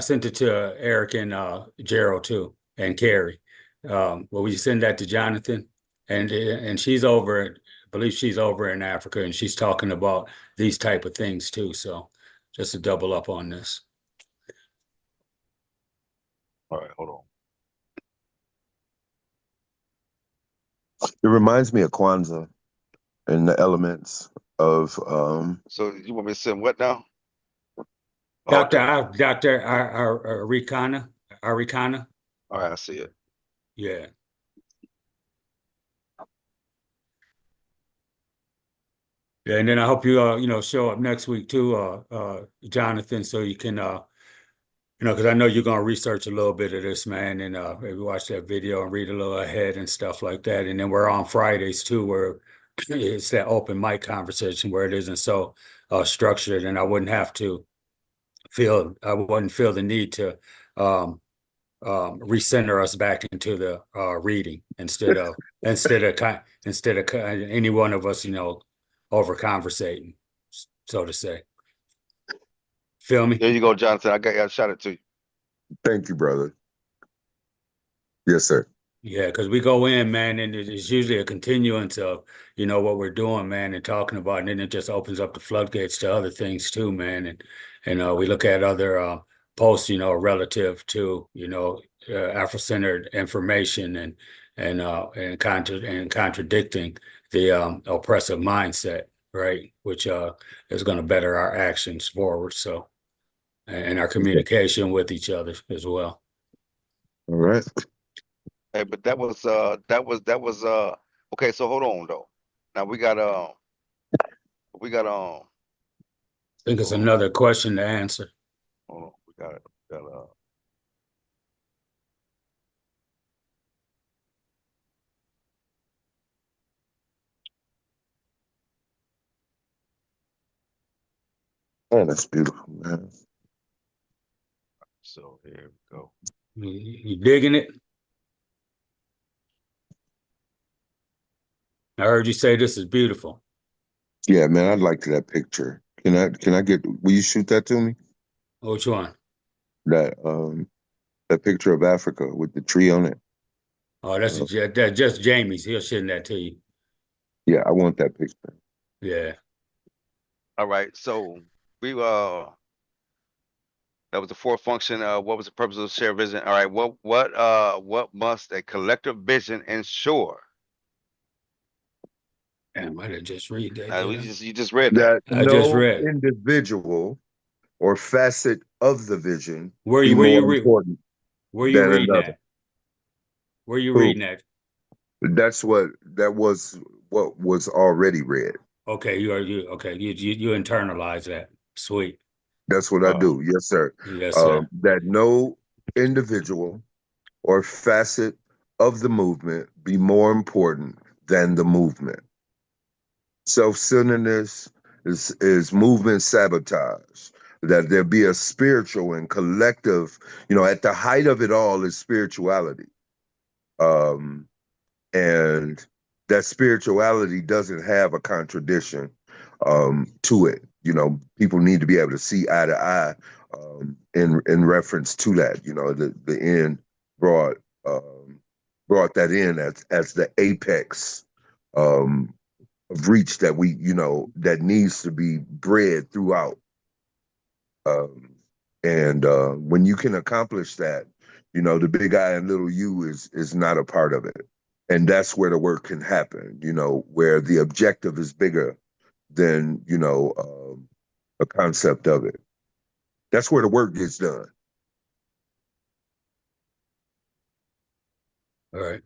sent it to Eric and Gerald too, and Carrie. Will you send that to Jonathan? And she's over, I believe she's over in Africa, and she's talking about these type of things too. So just to double up on this. All right, hold on. It reminds me of Kwanzaa and the elements of So you want me to send what now? Dr. Arikana. All right, I see it. Yeah. Yeah, and then I hope you show up next week too, Jonathan, so you can because I know you're gonna research a little bit of this, man, and maybe watch that video and read a little ahead and stuff like that. And then we're on Fridays too, where it's that open mic conversation where it isn't so structured, and I wouldn't feel the need to recenter us back into the reading instead of any one of us, over conversating, so to say. Feel me? There you go, Jonathan. I shot it to you. Thank you, brother. Yes, sir. Yeah, because we go in, man, and it's usually a continuance of, what we're doing, man, and talking about, and then it just opens up the floodgates to other things too, man. And we look at other posts, relative to, Afro-centered information and contradicting the oppressive mindset, right? Which is going to better our actions forward. So, and our communication with each other as well. All right. Hey, but that was okay. So hold on though. Now we got I think it's another question to answer. hold on. We got Man, that's beautiful, man. so here we go. You digging it? I heard you say this is beautiful. Yeah, man, I liked that picture. Can I will you shoot that to me? Which one? That picture of Africa with the tree on it. Oh, that's just Jamie's. He'll send that to you. Yeah, I want that picture. Yeah. All right. So we that was the fourth function. What was the purpose of the shared vision? All right. What must a collective vision ensure? Damn, I didn't just read that. You just read that. I just read. Individual or facet of the vision Where you important than another. Where you reading that? That was what was already read. Okay, you internalize that. Sweet. That's what I do. Yes, sir. Yes, sir. That no individual or facet of the movement be more important than the movement. Self-centeredness is movement sabotage. that there be a spiritual and collective, at the height of it all is spirituality. And that spirituality doesn't have a contradiction to it. People need to be able to see eye to eye in reference to that. The end brought that in as the apex of reach that that needs to be bred throughout. And when you can accomplish that, the big I and little U is not a part of it. And that's where the work can happen, where the objective is bigger than, the concept of it. That's where the work gets done. All right.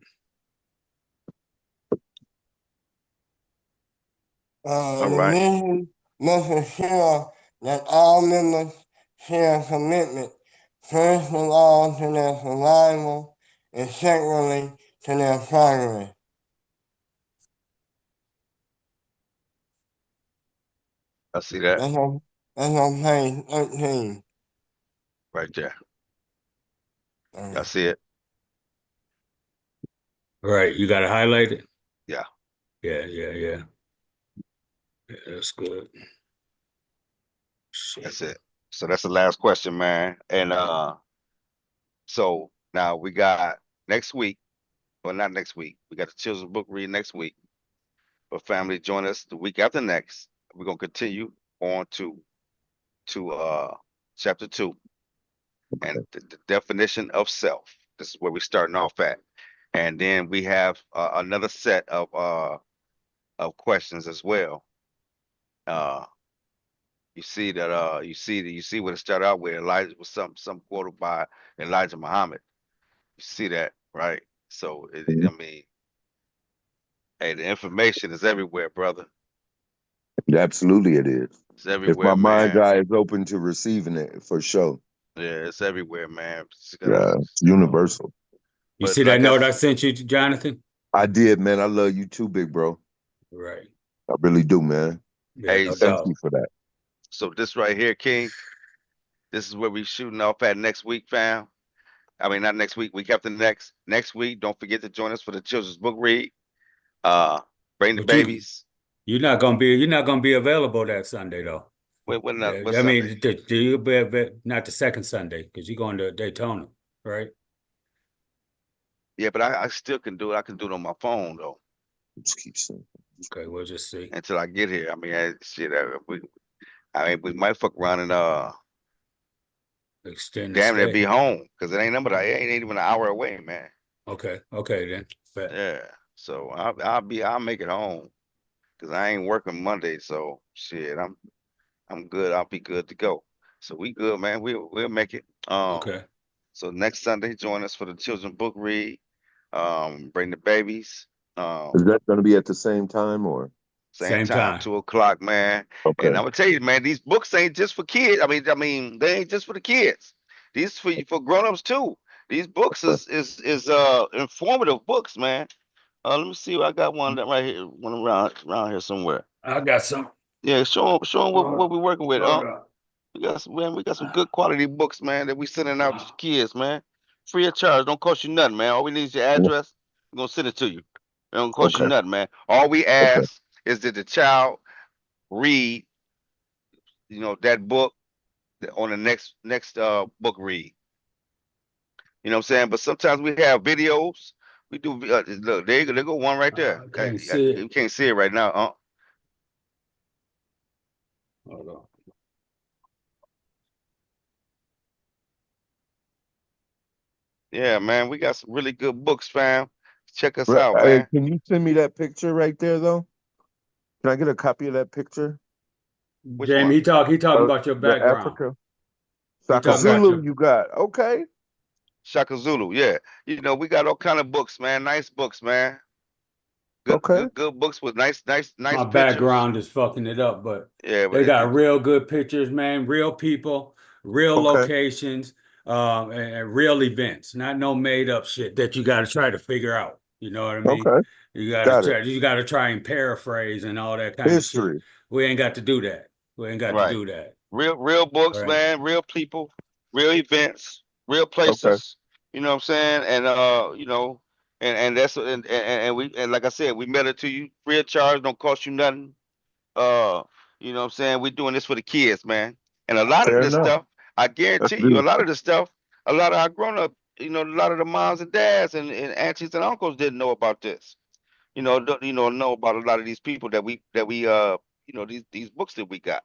All The right. mission must ensure that all members share a commitment, first of all to their survival, and secondly to their progress. I see that That's on page 13. right there. I see it. All right. You got to highlight it? Yeah. Yeah, that's good. Shit. That's it. So that's the last question, man. And so now we got next week, well, not next week. We got the children's book read next week. But family, join us the week after next. We're gonna continue on to chapter 2 and the definition of self. This is where we're starting off at. And then we have another set of questions as well. You see that you see what it started out with. Elijah was some quoted by Elijah Muhammad. You see that, right? So I mean, hey, the information is everywhere, brother. Absolutely, it is. It's If my everywhere, mind's man. eye is open to receiving it, for sure. Yeah, it's everywhere, man. Yeah, it's universal. You But see that like note I sent you, Jonathan? I did, man. I love you too, big bro. Right. I really do, man. Yeah, Hey, no so doubt. Thank you for that. so this right here, King, this is where we shooting off at next week, fam. I mean, not next week, week after next. Next week, don't forget to join us for the children's book read. Bring the But babies. you're not gonna be available that Sunday though. What I Sunday? mean, do you be not the second Sunday because you're going to Daytona, right? Yeah, but I still can do it. I can do it on my phone though Just keep saying. Okay, we'll just see. until I get here. I mean, shit. We might fuck around and Extend the damn near be stay. home because it ain't even an hour away, man. Okay, then. Bet. Yeah. So I'll make it home because I ain't working Monday. So shit, I'm good. I'll be good to go. So we good, man. We'll make it. Okay. So next Sunday, join us for the children book read. Bring the babies. Is that going to be at the same time or? Same Same time, time. 2 o'clock, man. Okay. And I'm gonna tell you, man, these books ain't just for kids. I mean, they ain't just for the kids. These for grown-ups too. These books is informative books, man. Let me see. I got one that right here, one around here somewhere. I got some. Yeah, show 'em what we're working with. Hold on. We got some good quality books, man, that we sending out to kids, man. Free of charge. Don't cost you nothing, man. All we need is your address. We're gonna send it to you. It don't cost you Okay. nothing, man. All we ask is that the child read, that book on the next book read. You know what I'm saying? But sometimes we have videos. We do look, there go one right there. I can't see it. You can't see it right now. Hold on. Yeah, man, we got some really good books, fam. Check us Right. out, Hey, man. can you send me that picture right there, though? Can I get a copy of that picture? Which Jamie, one? he talking about your The background. Africa. He talking about Zulu your you got. Okay. Shaka Zulu, yeah. We got all kind of books, man. Nice books, man. Okay. Good books with nice my pictures. background is fucking it up, but Yeah, but they got real good pictures, man. Real people, real Okay. locations, and real events. Not no made up shit that you got to try to figure out. You know what I mean? Okay. Got it. You got to try and paraphrase and all that kind of shit. History. We ain't got to do that. We ain't got to Right. do that. Real books, Right. man. Real people, real events, real Okay. places. You know what I'm saying? And you know, and that's and we and like I said, we mail it to you free of charge. Don't cost you nothing. Uh, you know what I'm saying? We're doing this for the kids, man. And a lot of Fair this enough. stuff, I That's guarantee you, a lot beautiful. of this stuff, a lot of our grown up, you know, a lot of the moms and dads and aunties and uncles didn't know about this. You know, know about a lot of these people that we you know, these books that we got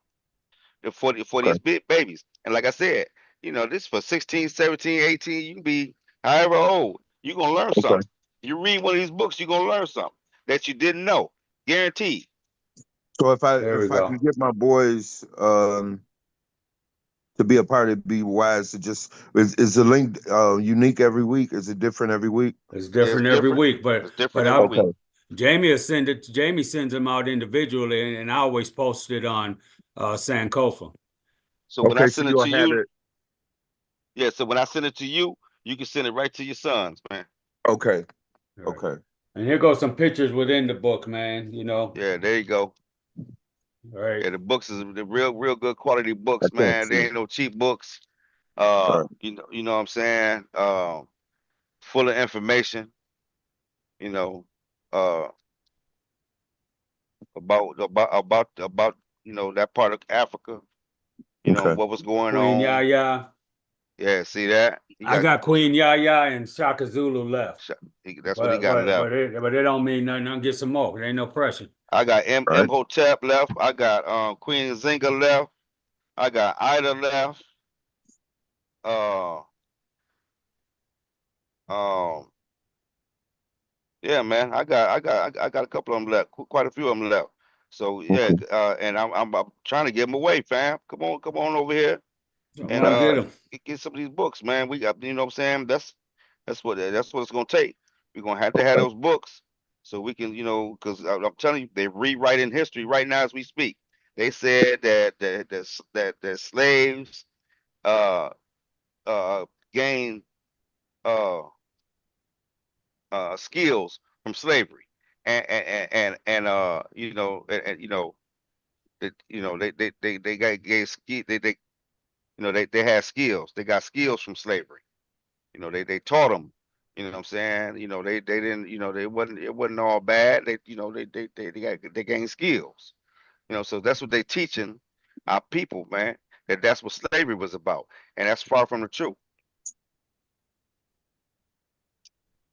for Okay. these big babies. And like I said, you know, this for 16, 17, 18, you can be however old. You're gonna learn Okay. something. You read one of these books, you're gonna learn something that you didn't know. Guaranteed. So if I There we if I go. could get my boys to be a part of Be Wise, to just is the link unique every week? Is it different every week? It's Yeah, it's different every different. week, It's but different every I week. Okay. Jamie will send it. Jamie sends them out individually, and I always post it on Sankofa. So when I Okay, so send it you'll to have you, it. yeah, so when I send it to you, you can send it right to your sons, man. Okay. All right. Okay. And here goes some pictures within the book, man. You know, Yeah, there you go. all right. Yeah, the books is the real good quality I books, can't man. see. They ain't no cheap books. All right. You know what I'm saying? Full of information, you know, uh about you know that part of Africa, you know, Okay. what was going Queen on. Yaya. Yeah, see that? He I got got Queen Yaya and Shaka Zulu left, that's what he got left. but it don't mean nothing. I'll get some more. There ain't no pressure. I got All right. Hotep left. I got Queen Zinga left. I got Ida left. Uh um yeah, man. I got a couple of them left. Quite a few of them left. So yeah, Okay. and I'm trying to get them away, fam. Come on over here I'm and gonna get them. get some of these books, man. We got, you know what I'm saying? That's what it's gonna take. We're gonna have to have Okay. those books so we can, you know, because I'm telling you, they're rewriting history right now as we speak. They said that slaves uh gained uh skills from slavery, and you know that you know they got gave ski they you know they had skills. They got skills from slavery. You know, they taught them. You know what I'm saying? You know, they didn't. You know, it wasn't all bad. They you know they gained skills. You know, so that's what they teaching our people, man. That's what slavery was about, and that's far from the truth.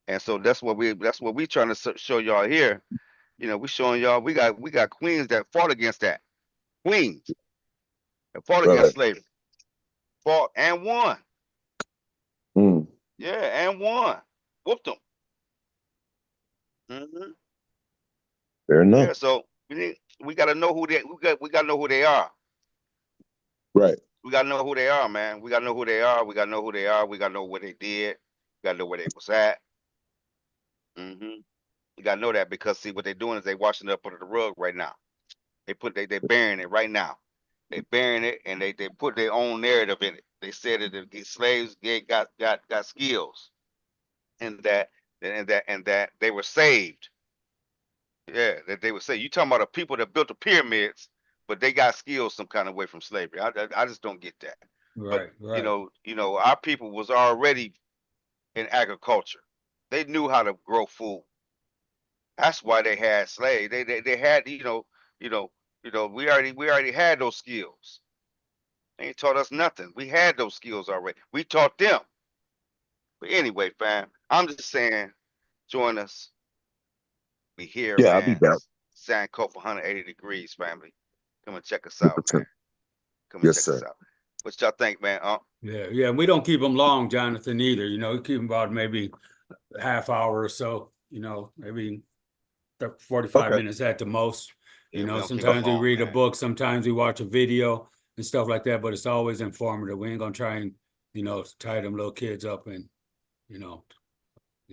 And so that's what we trying to show y'all here. You know, we showing y'all we got queens that fought against that. Queens that fought Right. against slavery, fought and won. Mm. Yeah, and won. Whooped them. Hmm. Fair enough. Yeah, so we got to know who we got to know who they are. Right. We got to know who they are, man. We got to know who they are. We got to know who they are. We got to know what they did. We got to know where they was at. Hmm. You got to know that because see what they're doing is they washing it up under the rug right now. They burying it right now. They burying it and they put their own narrative in it. They said that the slaves got skills and that they were saved. Yeah, that they would say. You talking about the people that built the pyramids, but they got skills some kind of way from slavery. I just don't get that. But Right, right. our people was already in agriculture. They knew how to grow food. That's why they had slaves. They had we already had those skills. They ain't taught us nothing. We had those skills already. We taught them. But anyway, fam, I'm just saying, join us. We here, Yeah, I'll be man. back. Sankofa 180 degrees, family. Come and check us out, man. 100%. Come and Yes, check us sir. out. What y'all think, man? Yeah, yeah. We don't keep them long, Jonathan, either. You know, we keep them about maybe a half hour or so. You know, maybe 45 Okay. minutes at the most. You Yeah, we know, don't keep them sometimes we long, read a man. book, sometimes we watch a video and stuff like that, but it's always informative. We ain't gonna try and, tie them little kids up and, you know.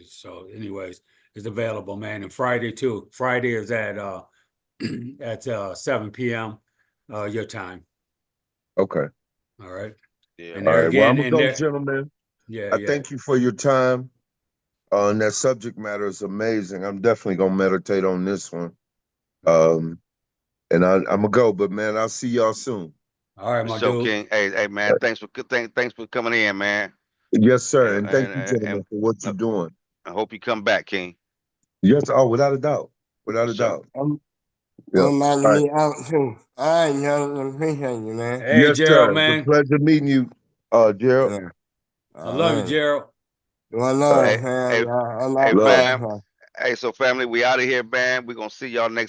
So, anyways, it's available, man. And Friday too. Friday is at at 7 p.m. Your time. Okay. All right. Yeah, And All there right. Well, again, I'm gonna and go, there, gentlemen. yeah, I yeah. thank you for your time. And that subject matter is amazing. I'm definitely gonna meditate on this one. All And I'm gonna go, but man, I'll see y'all soon. All right, For my sure, dude. King. Hey, man. Thanks for coming in, man. Yes, sir. And And thank you, and, gentlemen, and, for what and you're doing. I hope you come back, King. Yes. Oh, without a doubt. Without For a sure. doubt. I'm Yeah. about All to right. be out too. All right, Jonathan. Appreciate you, man. Hey, Yes, Gerald, sir. It's a man. pleasure meeting you, Gerald. Yeah. I love you, Gerald. Well, no, Hey, man. hey, I'm hey, out Love. fam. there. Hey, so family, we out of here, man. We're gonna see y'all next